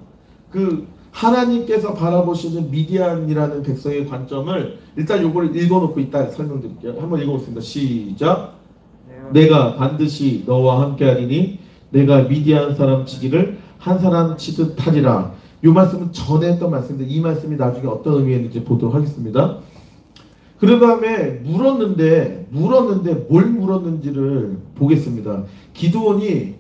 그 하나님께서 바라보시는 미디안이라는 백성의 관점을 일단 요거를 읽어놓고 이따 설명드릴게요. 한번 읽어보겠습니다. 시작. 내가 반드시 너와 함께하리니 내가 미디안 사람 치기를 한 사람 치듯 하리라. 이 말씀은 전에 했던 말씀인데 이 말씀이 나중에 어떤 의미였는지 보도록 하겠습니다. 그 다음에 물었는데 뭘 물었는지를 보겠습니다. 기드온이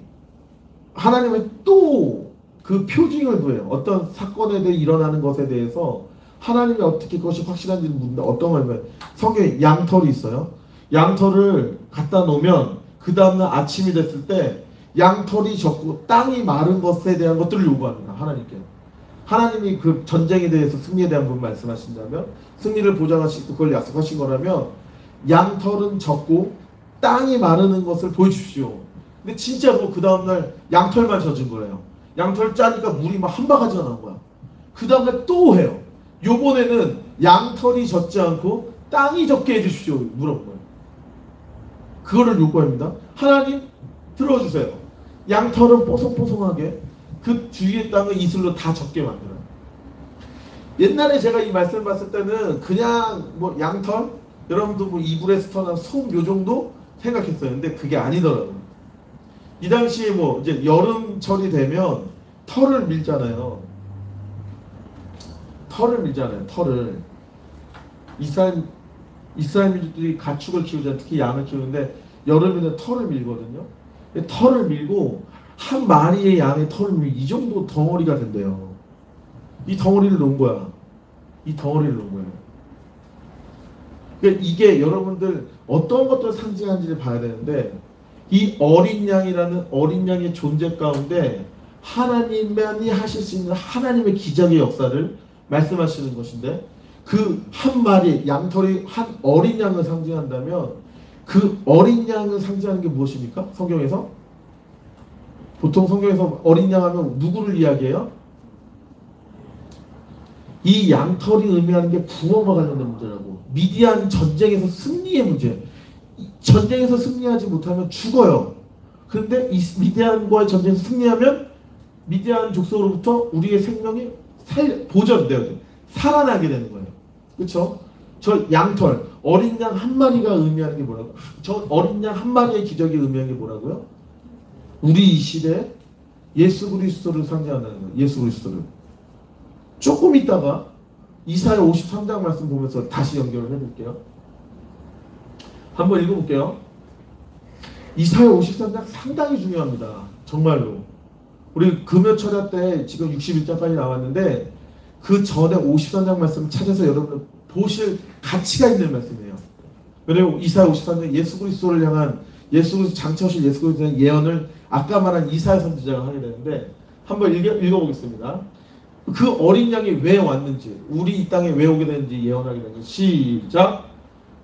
하나님의 또 그 표징을 보여요. 어떤 사건에 대해 일어나는 것에 대해서 하나님이 어떻게 그것이 확실한지를 묻는다. 어떤 말이면 성경에 양털이 있어요. 양털을 갖다 놓으면 그 다음날 아침이 됐을 때 양털이 적고 땅이 마른 것에 대한 것들을 요구합니다. 하나님께. 하나님이 그 전쟁에 대해서 승리에 대한 부분 말씀하신다면 승리를 보장하시고 그걸 약속하신 거라면 양털은 적고 땅이 마르는 것을 보여주십시오. 근데 진짜로 그 다음날 양털만 젖은 거예요. 양털 짜니까 물이 막 한 바가지가 나온 거야. 그 다음날 또 해요. 요번에는 양털이 젖지 않고 땅이 젖게 해주십시오. 물어본 거예요. 그거를 요구합니다. 하나님 들어주세요. 양털은 뽀송뽀송하게 그 주위의 땅을 이슬로 다 젖게 만들어요. 옛날에 제가 이 말씀을 봤을 때는 그냥 뭐 양털? 여러분도 뭐 이불에스터나 솜 요 정도 생각했어요. 근데 그게 아니더라고요. 이 당시에 뭐 이제 여름철이 되면 털을 밀잖아요. 털을. 이스라엘 민족들이 가축을 키우잖아요. 특히 양을 키우는데 여름에는 털을 밀거든요. 털을 밀고 한 마리의 양의 털을 밀고 이 정도 덩어리가 된대요. 이 덩어리를 놓은 거야. 그러니까 이게 여러분들 어떤 것들을 상징하는지를 봐야 되는데 이 어린 양이라는 어린 양의 존재 가운데 하나님만이 하실 수 있는 하나님의 기적의 역사를 말씀하시는 것인데 그 한 마리 양털이 한 어린 양을 상징한다면 그 어린 양을 상징하는 게 무엇입니까? 성경에서? 보통 성경에서 어린 양 하면 누구를 이야기해요? 이 양털이 의미하는 게 부모와 관련된 문제라고. 미디안 전쟁에서 승리의 문제. 전쟁에서 승리하지 못하면 죽어요. 그런데 이 미디안과의 전쟁에서 승리하면 미디안 족속으로부터 우리의 생명이 보존돼야 돼. 살아나게 되는 거예요. 그렇죠? 저 양털, 어린 양 한 마리가 의미하는 게 뭐라고? 저 어린 양 한 마리의 기적이 의미하는 게 뭐라고요? 우리 이 시대에 예수 그리스도를 상징한다는 거예요. 예수 그리스도를. 조금 있다가 이사야 53장 말씀 보면서 다시 연결을 해볼게요. 한번 읽어볼게요. 이사야 53장 상당히 중요합니다. 정말로. 우리 금요철야 때 지금 61장까지 나왔는데 그 전에 53장 말씀 찾아서 여러분 보실 가치가 있는 말씀이에요. 왜냐면 이사야 53장 예수 그리스도를 향한 예수 그리스도 장차오실 예수 그리스도에 대한 예언을 아까 말한 이사야 선지자가 하게 되는데 한번 읽어보겠습니다. 그 어린 양이 왜 왔는지 우리 이 땅에 왜 오게 되는지 예언하게 되는지 시작.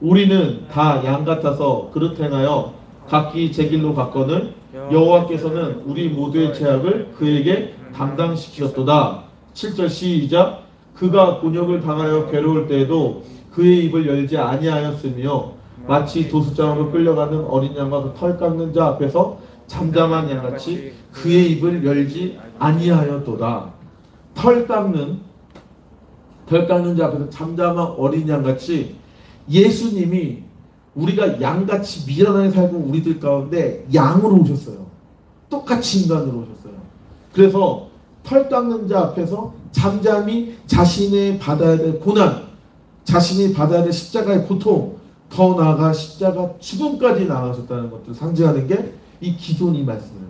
우리는 다 양 같아서 그릇 행하여 각기 제 길로 갔거늘 여호와께서는 우리 모두의 죄악을 그에게 담당시키셨도다. 7절 시작. 그가 곤욕을 당하여 괴로울 때에도 그의 입을 열지 아니하였으며 마치 도수장으로 끌려가는 어린 양과 그 털 깎는 자 앞에서 잠잠한 양같이 그의 입을 열지 아니하였도다. 털 깎는 자 앞에서 잠잠한 어린 양같이 예수님이 우리가 양같이 미련하게 살고 우리들 가운데 양으로 오셨어요. 똑같이 인간으로 오셨어요. 그래서 털 깎는 자 앞에서 잠잠히 자신이 받아야 될 고난, 자신이 받아야 될 십자가의 고통, 더 나아가 십자가 죽음까지 나가셨다는 것들을 상징하는 게 이 기도원이 말씀이에요.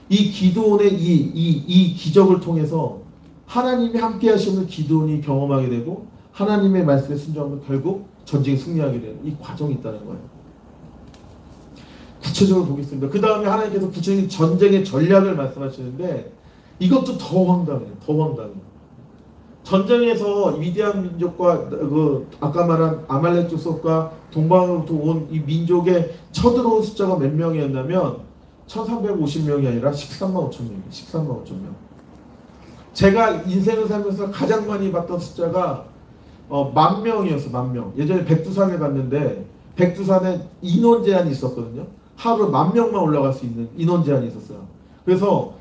이 기도원의 이 기적을 통해서 하나님이 함께 하심을 기도원이 경험하게 되고 하나님의 말씀에 순종하면 결국 전쟁에 승리하게 되는 이 과정이 있다는 거예요. 구체적으로 보겠습니다. 그 다음에 하나님께서 구체적인 전쟁의 전략을 말씀하시는데 이것도 더 황당해요. 더 황당해요. 전쟁에서 미디안 민족과 그 아까 말한 아말렉 족속과 동방으로부터 온 이 민족의 쳐들어온 숫자가 몇 명이었냐면 1350명이 아니라 13만 5천 명. 13만 5천 명. 제가 인생을 살면서 가장 많이 봤던 숫자가 10,000명이었어. 10,000명. 예전에 백두산에 갔는데 백두산에 인원 제한이 있었거든요. 하루 10,000명만 올라갈 수 있는 인원 제한이 있었어요. 그래서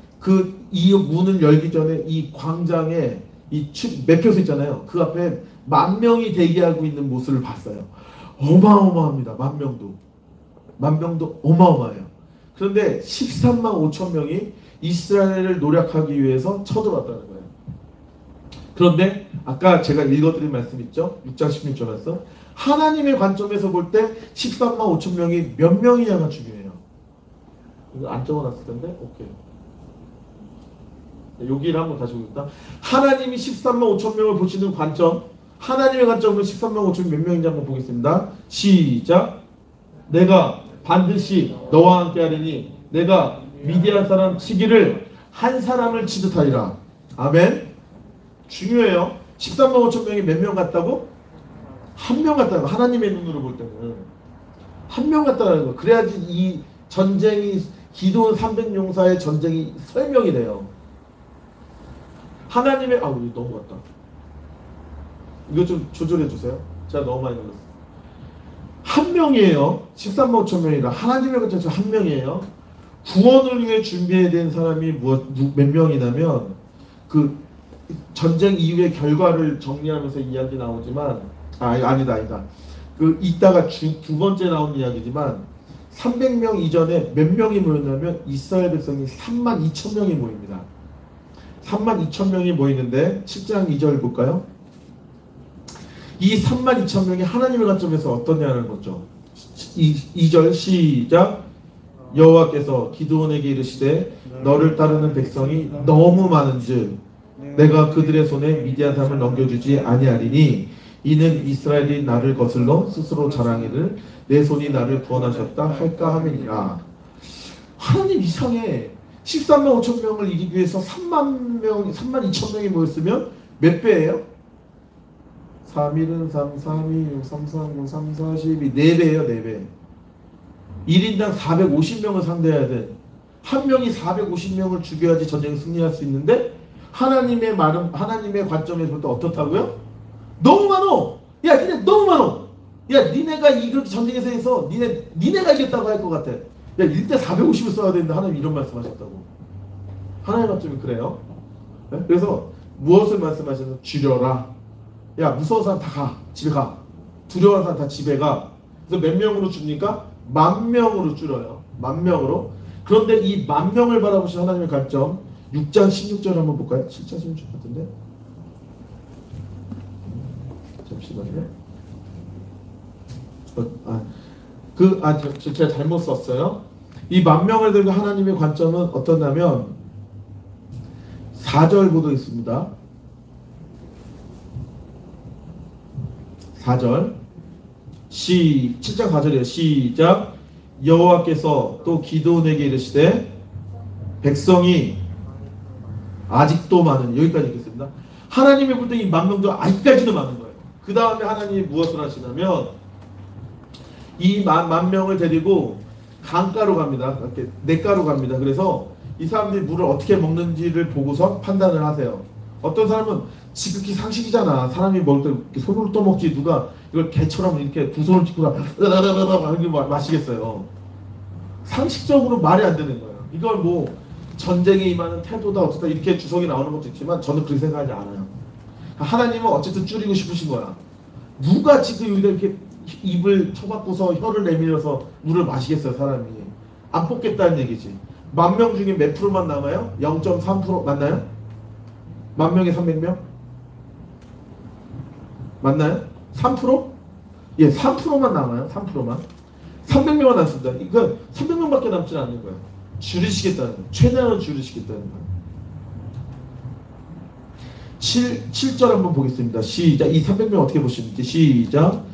이 문을 열기 전에 이 광장에 이 매표소 있잖아요. 그 앞에 10,000명이 대기하고 있는 모습을 봤어요. 어마어마합니다. 10,000명도. 10,000명도 어마어마해요. 그런데 13만 5천 명이 이스라엘을 노략하기 위해서 쳐들어왔다는 거예요. 그런데 아까 제가 읽어드린 말씀 있죠? 6장 16절 말씀. 하나님의 관점에서 볼 때 13만 5천 명이 몇 명이냐가 중요해요. 이거 안 적어놨을 텐데? 오케이. 여기를 한번 다시 보겠다. 하나님이 13만 5천 명을 보시는 관점, 하나님의 관점으로 13만 5천 몇 명인지 한번 보겠습니다. 시작. 내가 반드시 너와 함께 하리니 내가 미디안 사람 치기를 한 사람을 치듯 하리라. 아멘. 중요해요. 13만 5천 명이 몇 명 같다고? 한 명 같다는 거. 하나님의 눈으로 볼 때는 한 명 같다는 거. 그래야지 이 전쟁이, 기도원 300용사의 전쟁이 설명이 돼요. 하나님의, 우리 넘어갔다. 이거 좀 조절해 주세요. 제가 너무 많이 넘었어요. 한 명이에요. 13만 5천 명이라 하나님의 것에서 한 명이에요. 구원을 위해 준비해야 된 사람이 몇 명이냐면, 그 전쟁 이후의 결과를 정리하면서 이야기 나오지만, 아니다. 그 이따가 두 번째 나온 이야기지만 300명 이전에 몇 명이 모였냐면 이스라엘 백성이 3만 2천 명이 모입니다. 3만 2천 명이 모이는데 7장 2절 볼까요? 이 3만 2천 명이 하나님의 관점에서 어떠냐는 거죠. 2절 시작. 여호와께서 기드온에게 이르시되 너를 따르는 백성이 너무 많은즉 내가 그들의 손에 미디안 사람을 넘겨주지 아니하리니 이는 이스라엘이 나를 거슬러 스스로 자랑이를 내 손이 나를 구원하셨다 할까 함이니라. 하나님 이상해. 13만 5천 명을 이기기 위해서 3만 2천 명이 모였으면 몇 배예요? 3일은 3, 3이 6, 3, 3, 9, 3, 4, 12 4배예요. 4배. 1인당 450명을 상대해야 돼. 한 명이 450명을 죽여야지 전쟁을 승리할 수 있는데 하나님의 관점에서 볼 때 어떻다고요? 너무 많어. 야, 니네 너무 많어. 야, 니네가 이렇게 전쟁에서 해서 니네가 이겼다고 할 것 같아. 야, 1대 450을 써야 되는데 하나님 이런 말씀하셨다고. 하나님 관점이 그래요. 네? 그래서 무엇을 말씀하셔서 줄여라. 야, 무서운 사람 다 가. 집에 가. 두려워하는 사람 다 집에 가. 그래서 몇 명으로 줍니까? 10,000명으로 줄여요. 10,000명으로. 그런데 이 10,000명을 바라보신 하나님의 관점 6장 16절 한번 볼까요? 7장 16절 같은데. 잠시만요. 제가 잘못 썼어요. 이 10,000명을 들고 하나님의 관점은 어떠냐면 4절 보도록 있습니다. 4절 7장 4절이에요. 시작. 여호와께서 또 기드온에게 이르시되 백성이 아직도 많은, 여기까지 읽겠습니다. 하나님이 볼 때 이 10,000명도 아직까지도 많은 거예요. 그 다음에 하나님이 무엇을 하시냐면 이 10,000명을 데리고 강가로 갑니다. 이렇게 냇가로 갑니다. 그래서 이 사람들이 물을 어떻게 먹는지를 보고서 판단을 하세요. 어떤 사람은 지극히 상식이잖아. 사람이 먹을 때 손으로 떠먹지 누가 이걸 개처럼 이렇게 두 손을 짚고 이렇게 마시겠어요. 상식적으로 말이 안 되는 거예요. 이걸 뭐 전쟁에 임하는 태도다 어쩌다 이렇게 주석이 나오는 것도 있지만 저는 그렇게 생각하지 않아요. 하나님은 어쨌든 줄이고 싶으신 거야. 누가 지금 여기다 이렇게 입을 쳐박고서 혀를 내밀어서 물을 마시겠어요. 사람이 안 뽑겠다는 얘기지. 10,000명 중에 몇 프로만 남아요? 0.3% 맞나요? 10,000명에 300명? 맞나요? 3%? 예, 3%만 남아요. 3%만. 300명은 남습니다. 그러니까 300명밖에 남지 않는 거예요. 줄이시겠다는 거예요. 최대한 줄이시겠다는 거예요. 7절 한번 보겠습니다. 시작. 이 300명 어떻게 보시는지 시작.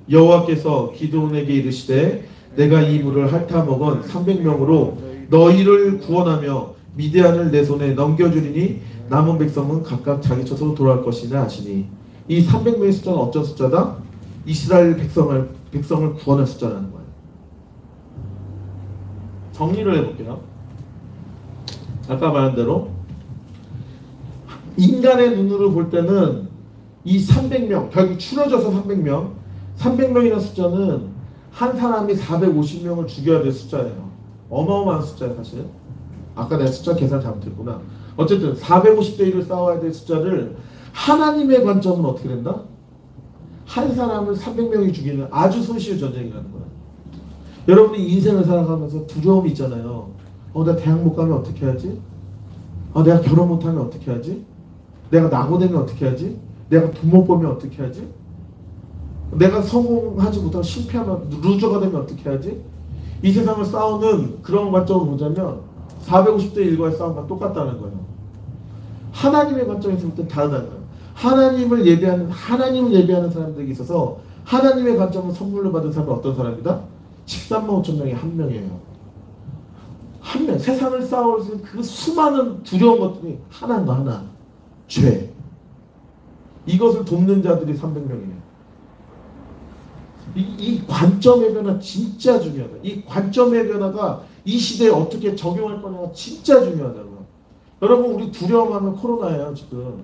여호와께서 기드온에게 이르시되 내가 이 물을 핥아먹은 300명으로 너희를 구원하며 미디안을 내 손에 넘겨주리니 남은 백성은 각각 자기 처소로 돌아갈 것이냐 하시니 이 300명의 숫자는 어떤 숫자다? 이스라엘 백성을 구원할 숫자라는 거예요. 정리를 해볼게요. 아까 말한 대로 인간의 눈으로 볼 때는 이 300명, 결국 추려져서 300명이라는 숫자는 한 사람이 450명을 죽여야 될 숫자예요. 어마어마한 숫자예요, 사실. 아까 내가 숫자 계산 잘못했구나. 어쨌든 450대 1을 싸워야 될 숫자를 하나님의 관점은 어떻게 된다? 한 사람을 300명이 죽이는 아주 손쉬운 전쟁이라는 거야. 여러분이 인생을 살아가면서 두려움이 있잖아요. 나 대학 못 가면 어떻게 하지? 내가 결혼 못하면 어떻게 하지? 내가 낙오되면 어떻게 하지? 내가 돈 못 벌면 어떻게 하지? 내가 성공하지 못하고 실패하면 루저가 되면 어떻게 하지? 이 세상을 싸우는 그런 관점을 보자면 450대 1과의 싸움과 똑같다는 거예요. 하나님의 관점에서 볼 땐 다르다는 거예요. 하나님을 예배하는 사람들에게 있어서 하나님의 관점을 선물로 받은 사람은 어떤 사람이다? 13만 5천 명의 한 명이에요. 한 명. 세상을 싸울 수 있는 그 수많은 두려운 것들이 하나인가 하나. 죄. 이것을 돕는 자들이 300명이에요. 이 관점의 변화 진짜 중요하다. 이 관점의 변화가 이 시대에 어떻게 적용할 거냐가 진짜 중요하다고요. 여러분, 우리 두려움하면 코로나예요. 지금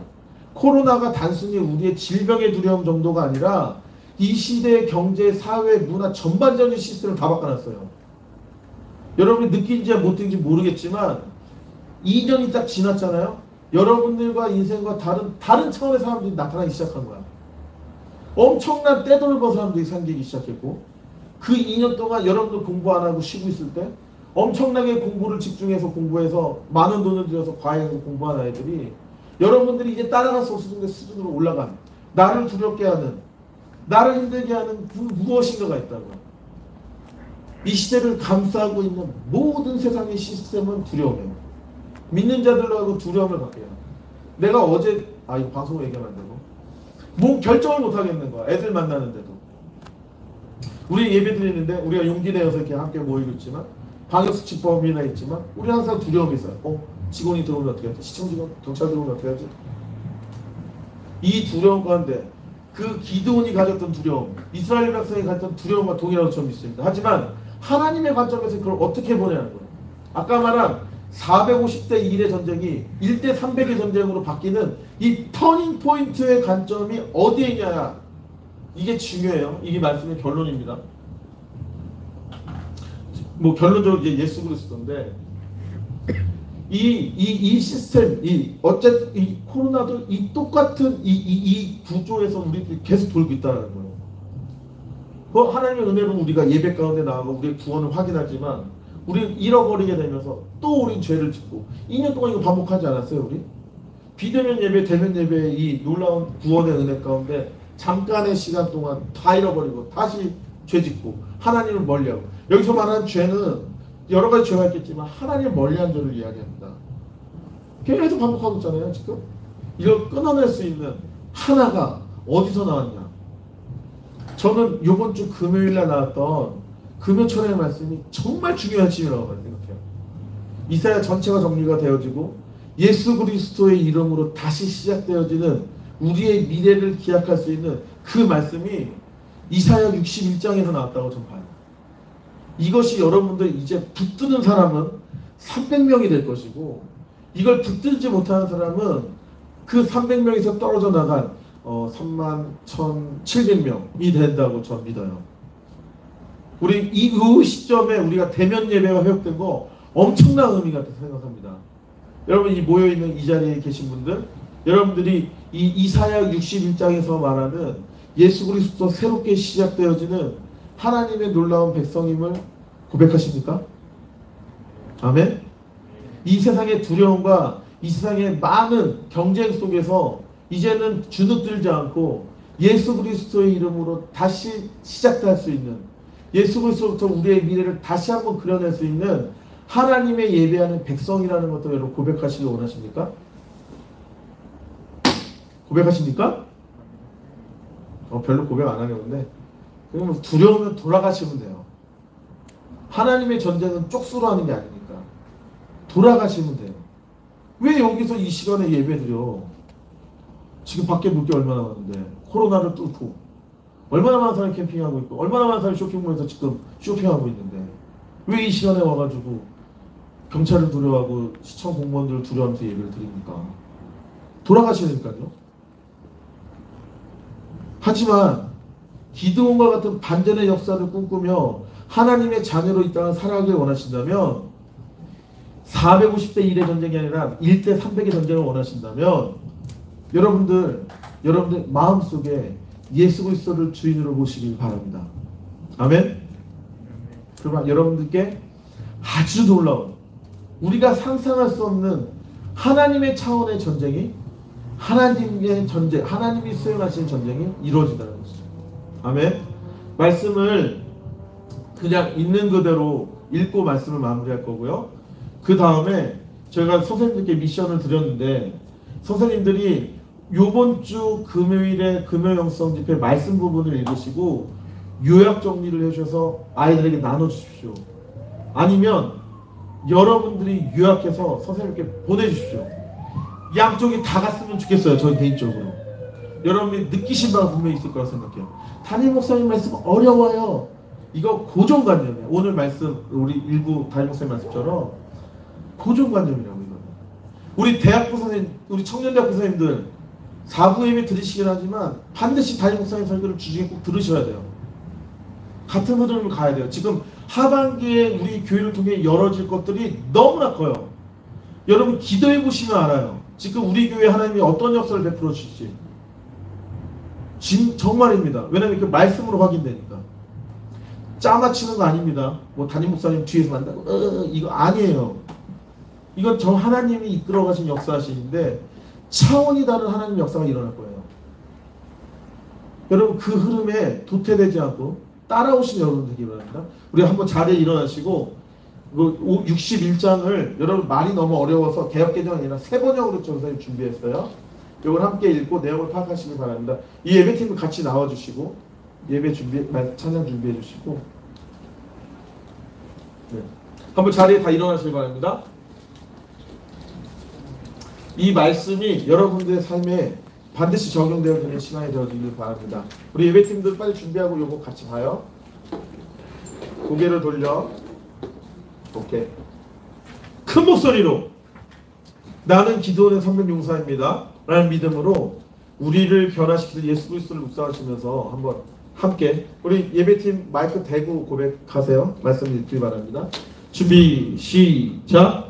코로나가 단순히 우리의 질병의 두려움 정도가 아니라 이 시대의 경제, 사회, 문화 전반적인 시스템을 다 바꿔놨어요. 여러분이 느낀지 못 느낀지 모르겠지만 2년이 딱 지났잖아요. 여러분들과 인생과 다른 차원의 사람들이 나타나기 시작한 거야. 엄청난 떼돈을 번 사람들이 생기기 시작했고, 그 2년 동안 여러분들 공부 안 하고 쉬고 있을 때 엄청나게 공부를 집중해서 공부해서 많은 돈을 들여서 과외해서 공부한 아이들이 여러분들이 이제 따라갈 수 없는 수준으로 올라간, 나를 두렵게 하는, 나를 힘들게 하는 그 무엇인가가 있다고요. 이 시대를 감싸고 있는 모든 세상의 시스템은 두려움이에요. 믿는 자들로 하고 두려움을 갖게 해요. 내가 어제 이거 방송을 얘기하면 안 되고 뭐 결정을 못 하겠는 거야. 애들 만나는데도. 우리 예배 드리는데 우리가 용기 내어서 이렇게 함께 모이고 있지만 방역수칙법이나 있지만 우리 항상 두려움이 있어요. 직원이 들어오면 어떻게 하지? 시청 직원, 경찰 들어오면 어떻게 하지? 이 두려움 가운데 그 기드온이 가졌던 두려움, 이스라엘 백성이 가졌던 두려움과 동일하고 좀 있습니다. 하지만 하나님의 관점에서 그걸 어떻게 보내는 거예요? 아까 말한 450대 1의 전쟁이 1대 300의 전쟁으로 바뀌는 이 터닝 포인트의 관점이 어디에 있냐, 이게 중요해요. 이게 말씀의 결론입니다. 뭐 결론적으로 이제 예수 그리스도인데 이 시스템, 어쨌든 이 코로나도 이 똑같은 이 구조에서 우리들이 계속 돌고 있다는 거예요. 하나님의 은혜로 우리가 예배 가운데 나가고 우리의 구원을 확인하지만 우리는 잃어버리게 되면서 또 우린 죄를 짓고 2년 동안 이거 반복하지 않았어요, 우리? 비대면 예배, 대면 예배의 이 놀라운 구원의 은혜 가운데 잠깐의 시간 동안 다 잃어버리고 다시 죄 짓고 하나님을 멀리하고, 여기서 말하는 죄는 여러 가지 죄가 있겠지만 하나님을 멀리한 죄를 이야기합니다. 계속 반복하고 있잖아요, 지금. 이걸 끊어낼 수 있는 하나가 어디서 나왔냐? 저는 이번 주 금요일날 나왔던 금요철의 말씀이 정말 중요한 시이라고 생각해요. 이사야 전체가 정리가 되어지고 예수 그리스도의 이름으로 다시 시작되어지는 우리의 미래를 기약할 수 있는 그 말씀이 이사야 61장에서 나왔다고 저는 봐요. 이것이 여러분들 이제 붙드는 사람은 300명이 될 것이고, 이걸 붙들지 못하는 사람은 그 300명에서 떨어져 나간 31,700명이 된다고 저는 믿어요. 우리 이 시점에 우리가 대면 예배가 회복된 거 엄청난 의미가 있다고 생각합니다. 여러분, 이 모여있는 이 자리에 계신 분들, 여러분들이 이 이사야 61장에서 말하는 예수 그리스도 새롭게 시작되어지는 하나님의 놀라운 백성임을 고백하십니까? 아멘? 이 세상의 두려움과 이 세상의 많은 경쟁 속에서 이제는 주눅들지 않고 예수 그리스도의 이름으로 다시 시작할 수 있는, 예수 그리스도부터 우리의 미래를 다시 한번 그려낼 수 있는 하나님의 예배하는 백성이라는 것도 여러분 고백하시길 원하십니까? 고백하십니까? 별로 고백 안 하려는데, 그러면 두려우면 돌아가시면 돼요. 하나님의 전쟁은 쪽수로 하는 게 아니니까 돌아가시면 돼요. 왜 여기서 이 시간에 예배드려? 지금 밖에 볼 게 얼마나 많은데, 코로나를 뚫고 얼마나 많은 사람이 캠핑하고 있고 얼마나 많은 사람이 쇼핑몰에서 지금 쇼핑하고 있는데 왜 이 시간에 와가지고 경찰을 두려워하고 시청 공무원들을 두려워하면서 예배를 드립니까? 돌아가시니까요. 하지만 기드온과 같은 반전의 역사를 꿈꾸며 하나님의 자녀로 이 땅을 살아가길 원하신다면, 450대 1의 전쟁이 아니라 1대 300의 전쟁을 원하신다면, 여러분들 마음속에 예수 그리스도를 주인으로 모시길 바랍니다. 아멘. 그러면 여러분들께 아주 놀라운, 우리가 상상할 수 없는 하나님의 차원의 전쟁이, 하나님의 전쟁, 하나님이 수행하시는 전쟁이 이루어진다는 것이죠. 아멘. 말씀을 그냥 있는 그대로 읽고 말씀을 마무리할 거고요. 그 다음에 저희가 선생님들께 미션을 드렸는데, 선생님들이 요번 주 금요일에 금요 영성 집회 말씀 부분을 읽으시고 요약 정리를 해주셔서 아이들에게 나눠주십시오. 아니면 여러분들이 요약해서 선생님께 보내주십시오. 양쪽이 다 갔으면 좋겠어요. 저는 개인적으로. 여러분이 느끼신 바가 분명히 있을 거라고 생각해요. 담임 목사님 말씀 어려워요. 이거 고정관념이에요. 오늘 말씀, 우리 일부 담임 목사님 말씀처럼 고정관념이라고. 이거는 우리 대학부 선생님, 우리 청년대학부 선생님들 4부 예배 들으시긴 하지만 반드시 담임 목사님 설교를 주중에 꼭 들으셔야 돼요. 같은 흐름을 가야 돼요. 지금 하반기에 우리 교회를 통해 열어질 것들이 너무나 커요. 여러분 기도해 보시면 알아요. 지금 우리 교회 하나님이 어떤 역사를 베풀어 주실지. 정말입니다. 왜냐하면 그 말씀으로 확인되니까. 짜맞추는 거 아닙니다. 뭐 담임 목사님 뒤에서 만나고 이거 아니에요. 이건 저 하나님이 이끌어 가신 역사하시는데 차원이 다른 하나님 역사가 일어날 거예요. 여러분 그 흐름에 도태되지 않고 따라오신 여러분 되기 바랍니다. 우리 한번 자리에 일어나시고 61장을 여러분 말이 너무 어려워서 개혁개정이 아니라 세번역으로 선생님 준비했어요. 이걸 함께 읽고 내용을 파악하시기 바랍니다. 이 예배팀 같이 나와주시고 예배 준비, 찬양 준비해 주시고 네. 한번 자리에 다 일어나시기 바랍니다. 이 말씀이 여러분들의 삶에 반드시 적용되어지는 시간이 되어지길 바랍니다. 우리 예배팀들 빨리 준비하고 요거 같이 봐요. 고개를 돌려. 오케이. 큰 목소리로 나는 기도원의 선면 용사입니다 라는 믿음으로 우리를 변화시킬 예수 그리스도를 묵상하시면서 한번 함께 우리 예배팀 마이크 대고 고백하세요. 말씀 읽기 바랍니다. 준비 시작.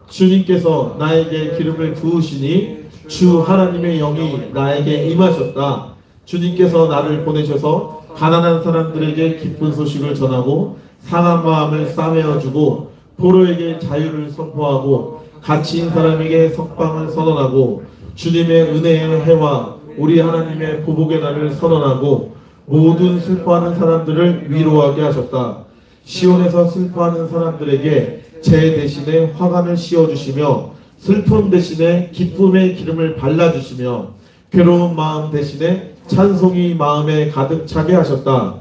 주님께서 나에게 기름을 부으시니 주 하나님의 영이 나에게 임하셨다. 주님께서 나를 보내셔서 가난한 사람들에게 기쁜 소식을 전하고 상한 마음을 싸매어주고 포로에게 자유를 선포하고 갇힌 사람에게 석방을 선언하고 주님의 은혜의 해와 우리 하나님의 보복의 날을 선언하고 모든 슬퍼하는 사람들을 위로하게 하셨다. 시온에서 슬퍼하는 사람들에게 제 대신에 화관을 씌워주시며 슬픔 대신에 기쁨의 기름을 발라주시며 괴로운 마음 대신에 찬송이 마음에 가득 차게 하셨다.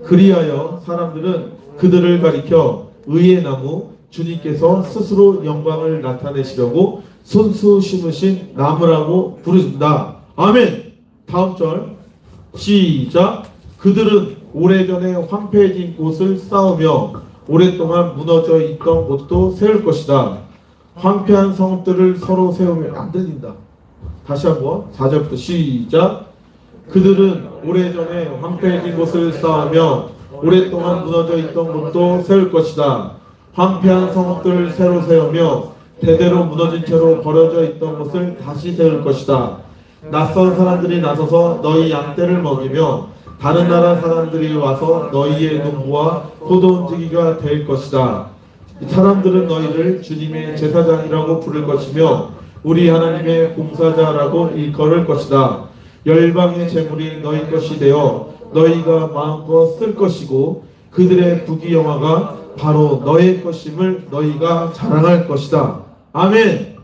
그리하여 사람들은 그들을 가리켜 의의 나무 주님께서 스스로 영광을 나타내시려고 손수 심으신 나무라고 부르신다. 아멘. 다음 절 시작. 그들은 오래전에 황폐해진 곳을 쌓으며 오랫동안 무너져 있던 곳도 세울 것이다. 황폐한 성읍들을 서로 세우며 안 들린다. 다시 한번 4절부터 시작. 그들은 오래전에 황폐해진 곳을 쌓으며 오랫동안 무너져 있던 곳도 세울 것이다. 황폐한 성읍들을 새로 세우며 대대로 무너진 채로 버려져 있던 곳을 다시 세울 것이다. 낯선 사람들이 나서서 너희 양떼를 먹이며 다른 나라 사람들이 와서 너희의 농부와 포도원지기가 될 것이다. 사람들은 너희를 주님의 제사장이라고 부를 것이며 우리 하나님의 봉사자라고 일컬을 것이다. 열방의 재물이 너희 것이 되어 너희가 마음껏 쓸 것이고 그들의 부귀영화가 바로 너의 것임을 너희가 자랑할 것이다. 아멘.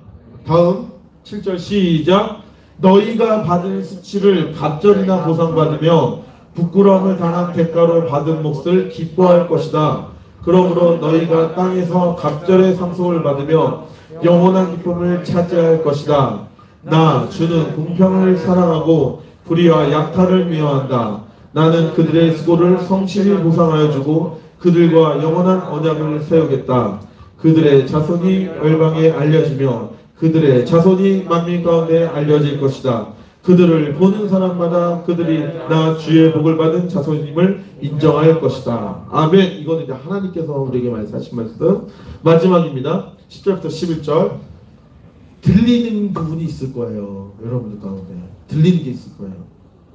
다음 7절 시작. 너희가 받은 수치를 갑절이나 보상받으며 부끄러움을 당한 대가로 받은 몫을 기뻐할 것이다. 그러므로 너희가 땅에서 갑절의 상속을 받으며 영원한 기쁨을 차지할 것이다. 나 주는 공평을 사랑하고 불의와 약탈을 미워한다. 나는 그들의 수고를 성실히 보상하여 주고 그들과 영원한 언약을 세우겠다. 그들의 자손이 열방에 알려지며 그들의 자손이 만민 가운데 알려질 것이다. 그들을 보는 사람마다 그들이 나 주의 복을 받은 자손임을 인정할 것이다. 아멘. 이거는 이제 하나님께서 우리에게 말씀하신 말씀 마지막입니다. 10절부터 11절 들리는 부분이 있을 거예요. 여러분들 가운데 들리는 게 있을 거예요.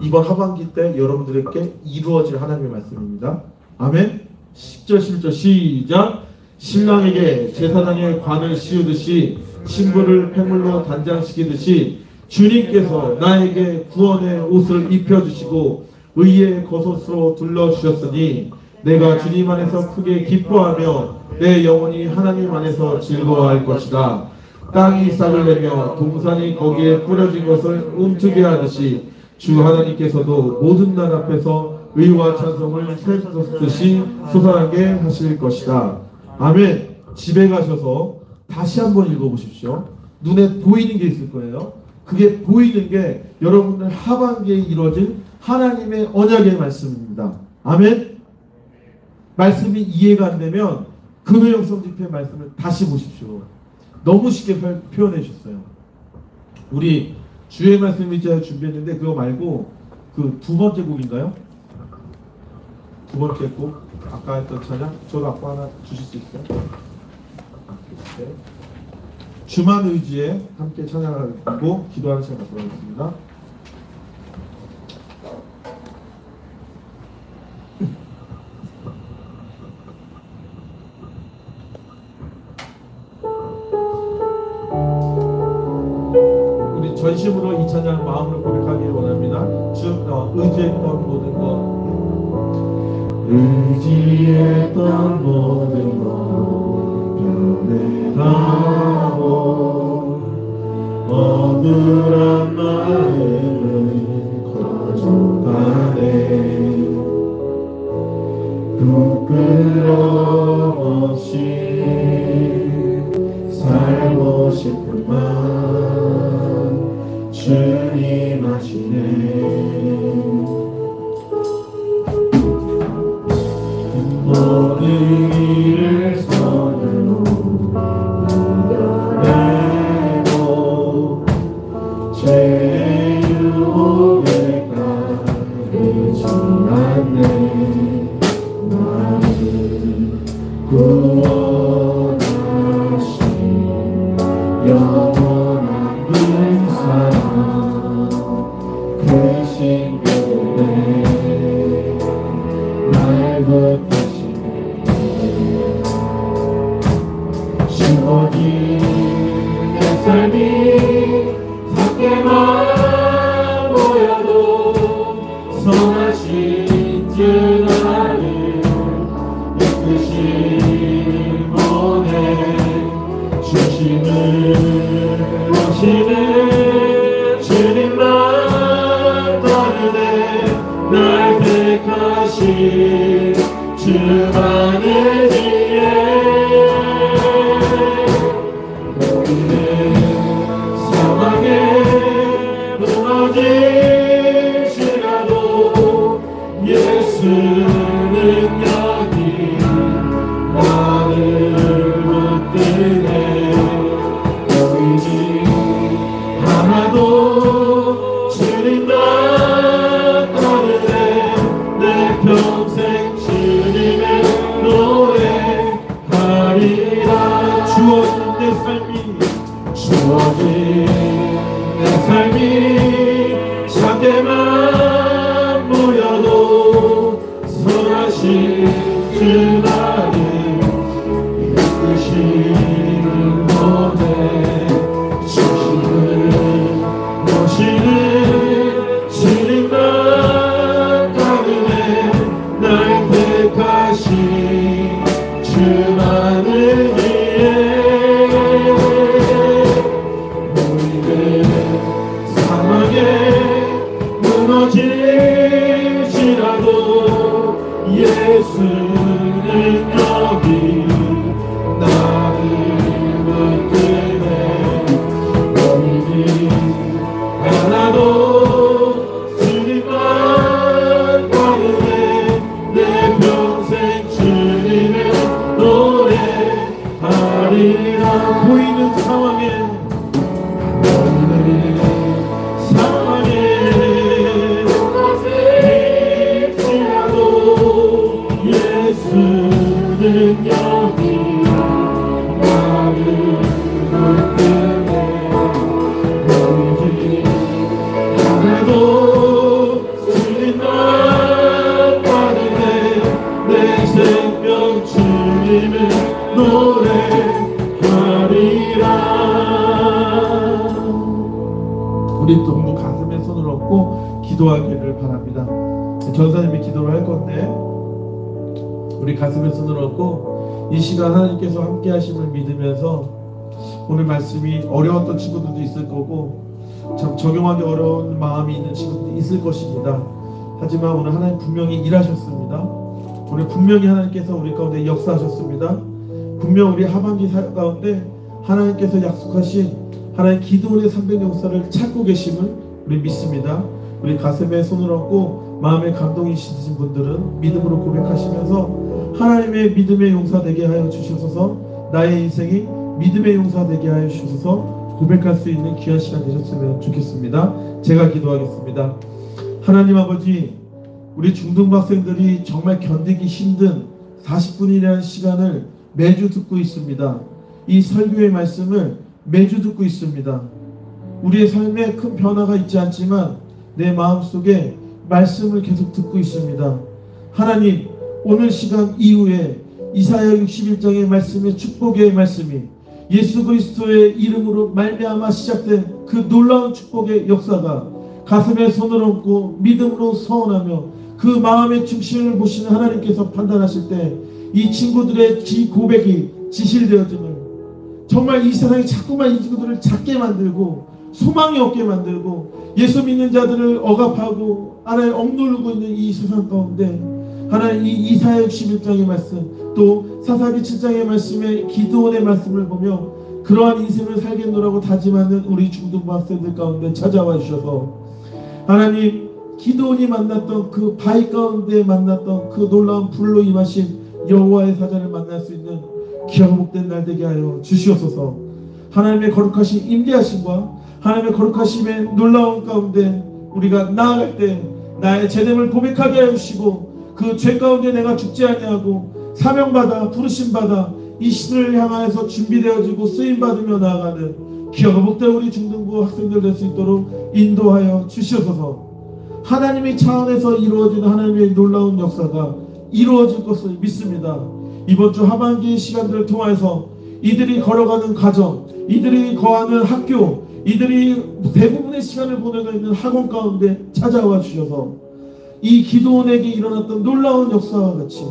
이번 하반기 때 여러분들에게 이루어질 하나님의 말씀입니다. 아멘. 10절 11절 시작. 신랑에게 제사장의 관을 씌우듯이 신부를 폐물로 단장시키듯이 주님께서 나에게 구원의 옷을 입혀주시고 의의 겉옷으로 둘러주셨으니 내가 주님 안에서 크게 기뻐하며 내 영혼이 하나님 안에서 즐거워할 것이다. 땅이 싹을 내며 동산이 거기에 뿌려진 것을 움트게 하듯이 주 하나님께서도 모든 날 앞에서 의와 찬송을 샘솟듯이 솟아나게 하실 것이다. 아멘. 집에 가셔서 다시 한번 읽어보십시오. 눈에 보이는 게 있을 거예요. 그게 보이는 게 여러분들 하반기에 이루어진 하나님의 언약의 말씀입니다. 아멘. 말씀이 이해가 안 되면 금요 영성 집회 말씀을 다시 보십시오. 너무 쉽게 표현해 주셨어요. 우리 주의 말씀 일자 준비했는데 그거 말고 그 두 번째 곡인가요? 두 번째 곡 아까 했던 찬양 저도 아까 하나 주실 수 있어요? 네. 주만 의지에 함께 찬양하고 기도하는 시간 갖도록 하겠습니다. 우리 전심으로 이 찬양 마음으로 고백하기를 원합니다. 의지했던 모든 것 의지했던 모든 것 변해가고 억울한 마음을 거둬가네 부끄럼 없이 살고 싶은 맘 주님 아시네 모든 일을 손으로 이겨내고 죄의 유혹에 가리지 않네 나를 구원하신 영원한 그 사랑 크신 그대 날 붙드시네 주어진 내 삶이 밖에만 보여도 선하신 주 나를 이끄신 보내 주심을 오시는 주님만 따르네 날 택하신 주만을 위해 우리는 사망에 무너질지라도 예수는 여기 나를 붙드네 보이지 않아도 주님만 따르네 내 평생 주님의 노래하리라 주어진 내 삶이 작게만 보여도 선하신 주 나를 이끄시는 너네 주심을 모시는 주님만 따르네 날 택하신 주만을 위해 우리는 사망에 무너질지라도 예수는 여기 나를 붙드네 보이지 않아도 주님만 따르네 내 평생 주님의 노래하리라 보이는 상황에 무너질지라도 기도하기를 바랍니다. 전사님이 기도를 할 건데 우리 가슴에 손을 얹고 이 시간 하나님께서 함께 하심을 믿으면서 오늘 말씀이 어려웠던 친구들도 있을 거고 참 적용하기 어려운 마음이 있는 친구들도 있을 것입니다. 하지만 오늘 하나님 분명히 일하셨습니다. 오늘 분명히 하나님께서 우리 가운데 역사하셨습니다. 분명 우리 하반기 사역 가운데 하나님께서 약속하신 하나님 기도원의 300용사를 찾고 계심을 우리 믿습니다. 우리 가슴에 손을 얹고 마음에 감동이 있으신 분들은 믿음으로 고백하시면서 하나님의 믿음의 용사 되게 하여 주셔서 나의 인생이 믿음의 용사 되게 하여 주셔서 고백할 수 있는 귀한 시간 되셨으면 좋겠습니다. 제가 기도하겠습니다. 하나님 아버지, 우리 중등학생들이 정말 견디기 힘든 40분이라는 시간을 매주 듣고 있습니다. 이 설교의 말씀을 매주 듣고 있습니다. 우리의 삶에 큰 변화가 있지 않지만 내 마음속에 말씀을 계속 듣고 있습니다. 하나님, 오늘 시간 이후에 이사야 61장의 말씀의 축복의 말씀이 예수 그리스도의 이름으로 말미암아 시작된 그 놀라운 축복의 역사가 가슴에 손을 얹고 믿음으로 서원하며 그 마음의 중심을 보시는 하나님께서 판단하실 때 이 친구들의 고백이 지실되어지는 정말 이 세상이 자꾸만 이 친구들을 작게 만들고 소망이 없게 만들고 예수 믿는 자들을 억압하고 하나님 억누르고 있는 이 세상 가운데 하나님 이 이사야 61장의 말씀 또 사사기 7장의 말씀에 기드온의 말씀을 보며 그러한 인생을 살겠노라고 다짐하는 우리 중등부 학생들 가운데 찾아와 주셔서 하나님 기드온이 만났던 그 바위 가운데 만났던 그 놀라운 불로 임하신 여호와의 사자를 만날 수 있는 귀하고 복된 날 되게 하여 주시옵소서. 하나님의 거룩하신 임재하심과 하나님의 거룩하심의 놀라운 가운데 우리가 나아갈 때 나의 죄됨을 고백하게 하여 주시고 그 죄 가운데 내가 죽지 아니하고 사명받아 부르심받아 이 시대를 향하여서 준비되어지고 쓰임받으며 나아가는 귀하고 복된 우리 중등부 학생들 될 수 있도록 인도하여 주시옵소서. 하나님의 차원에서 이루어지는 하나님의 놀라운 역사가 이루어질 것을 믿습니다. 이번 주 하반기의 시간들을 통해서 이들이 걸어가는 가정, 이들이 거하는 학교, 이들이 대부분의 시간을 보내고 있는 학원 가운데 찾아와 주셔서 이 기드온에게 일어났던 놀라운 역사와 같이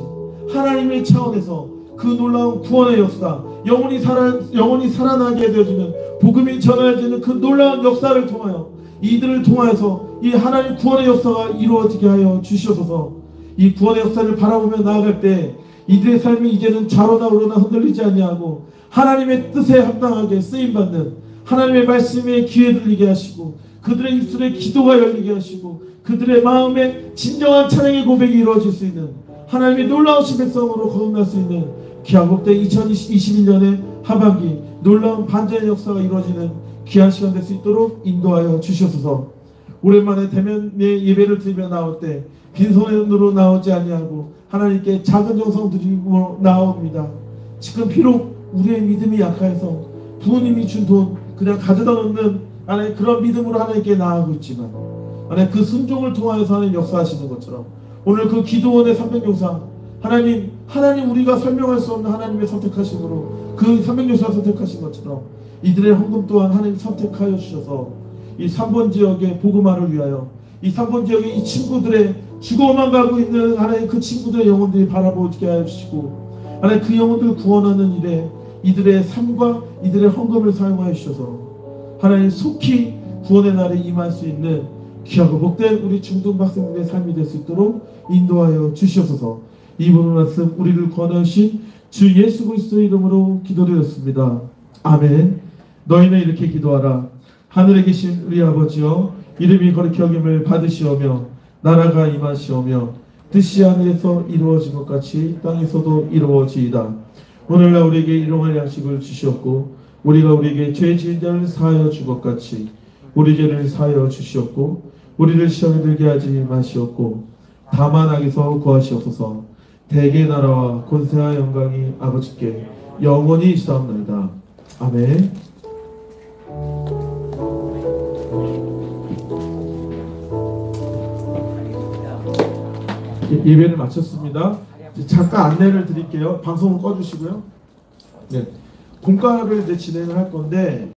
하나님의 차원에서 그 놀라운 구원의 역사, 영혼이 살아나게 되어지는 복음이 전해지는 그 놀라운 역사를 통하여 이들을 통하여서 이 하나님 구원의 역사가 이루어지게 하여 주시옵소서. 이 구원의 역사를 바라보며 나아갈 때 이들의 삶이 이제는 좌로나 우로나 흔들리지 아니하고 하나님의 뜻에 합당하게 쓰임받는 하나님의 말씀에 귀에 들리게 하시고 그들의 입술에 기도가 열리게 하시고 그들의 마음에 진정한 찬양의 고백이 이루어질 수 있는 하나님의 놀라우신 백성으로 거듭날 수 있는 귀하고 복된 2021년의 하반기 놀라운 반전의 역사가 이루어지는 귀한 시간 될 수 있도록 인도하여 주시옵소서. 오랜만에 대면의 예배를 드리며 나올 때 빈손으로 나오지 아니하고 하나님께 작은 정성 드리고 나옵니다. 지금 비록 우리의 믿음이 약해서 부모님이 준 돈 그냥 가져다 놓는 하나님 그런 믿음으로 하나님께 나아가고 있지만 하나님 그 순종을 통하여서 하나님 역사하시는 것처럼 오늘 그 기드온의 300용사 하나님 우리가 설명할 수 없는 하나님의 선택하심으로 그 300용사를 선택하신 것처럼 이들의 헌금 또한 하나님 선택하여 주셔서 이 3번 지역의 복음화를 위하여 이 3번 지역의 이 친구들의 죽어만 가고 있는 하나님 그 친구들의 영혼들이 바라보게 하여 주시고 하나님 그 영혼들을 구원하는 일에 이들의 삶과 이들의 헌금을 사용하여 주셔서 하나님 속히 구원의 날에 임할 수 있는 귀하고 복된 우리 중등 학생들의 삶이 될 수 있도록 인도하여 주시옵소서. 이 부분 말씀 우리를 권하신 주 예수 그리스도의 이름으로 기도드렸습니다. 아멘. 너희는 이렇게 기도하라. 하늘에 계신 우리 아버지여 이름이 거룩히 여김을 받으시오며 나라가 임하시오며 뜻이 하늘에서 이루어진 것 같이 땅에서도 이루어지이다. 오늘날 우리에게 일용할 양식을 주시옵고 우리가 우리에게 죄 지은 자를 사하여 준 것 같이 우리 죄를 사하여 주시옵고 우리를 시험에 들게 하지 마시옵고 다만 악에서 구하시옵소서. 대개 나라와 권세와 영광이 아버지께 영원히 있사옵나이다. 아멘. 예배를 마쳤습니다. 잠깐 안내를 드릴게요. 방송을 꺼주시고요. 네, 공과를 이제 진행을 할 건데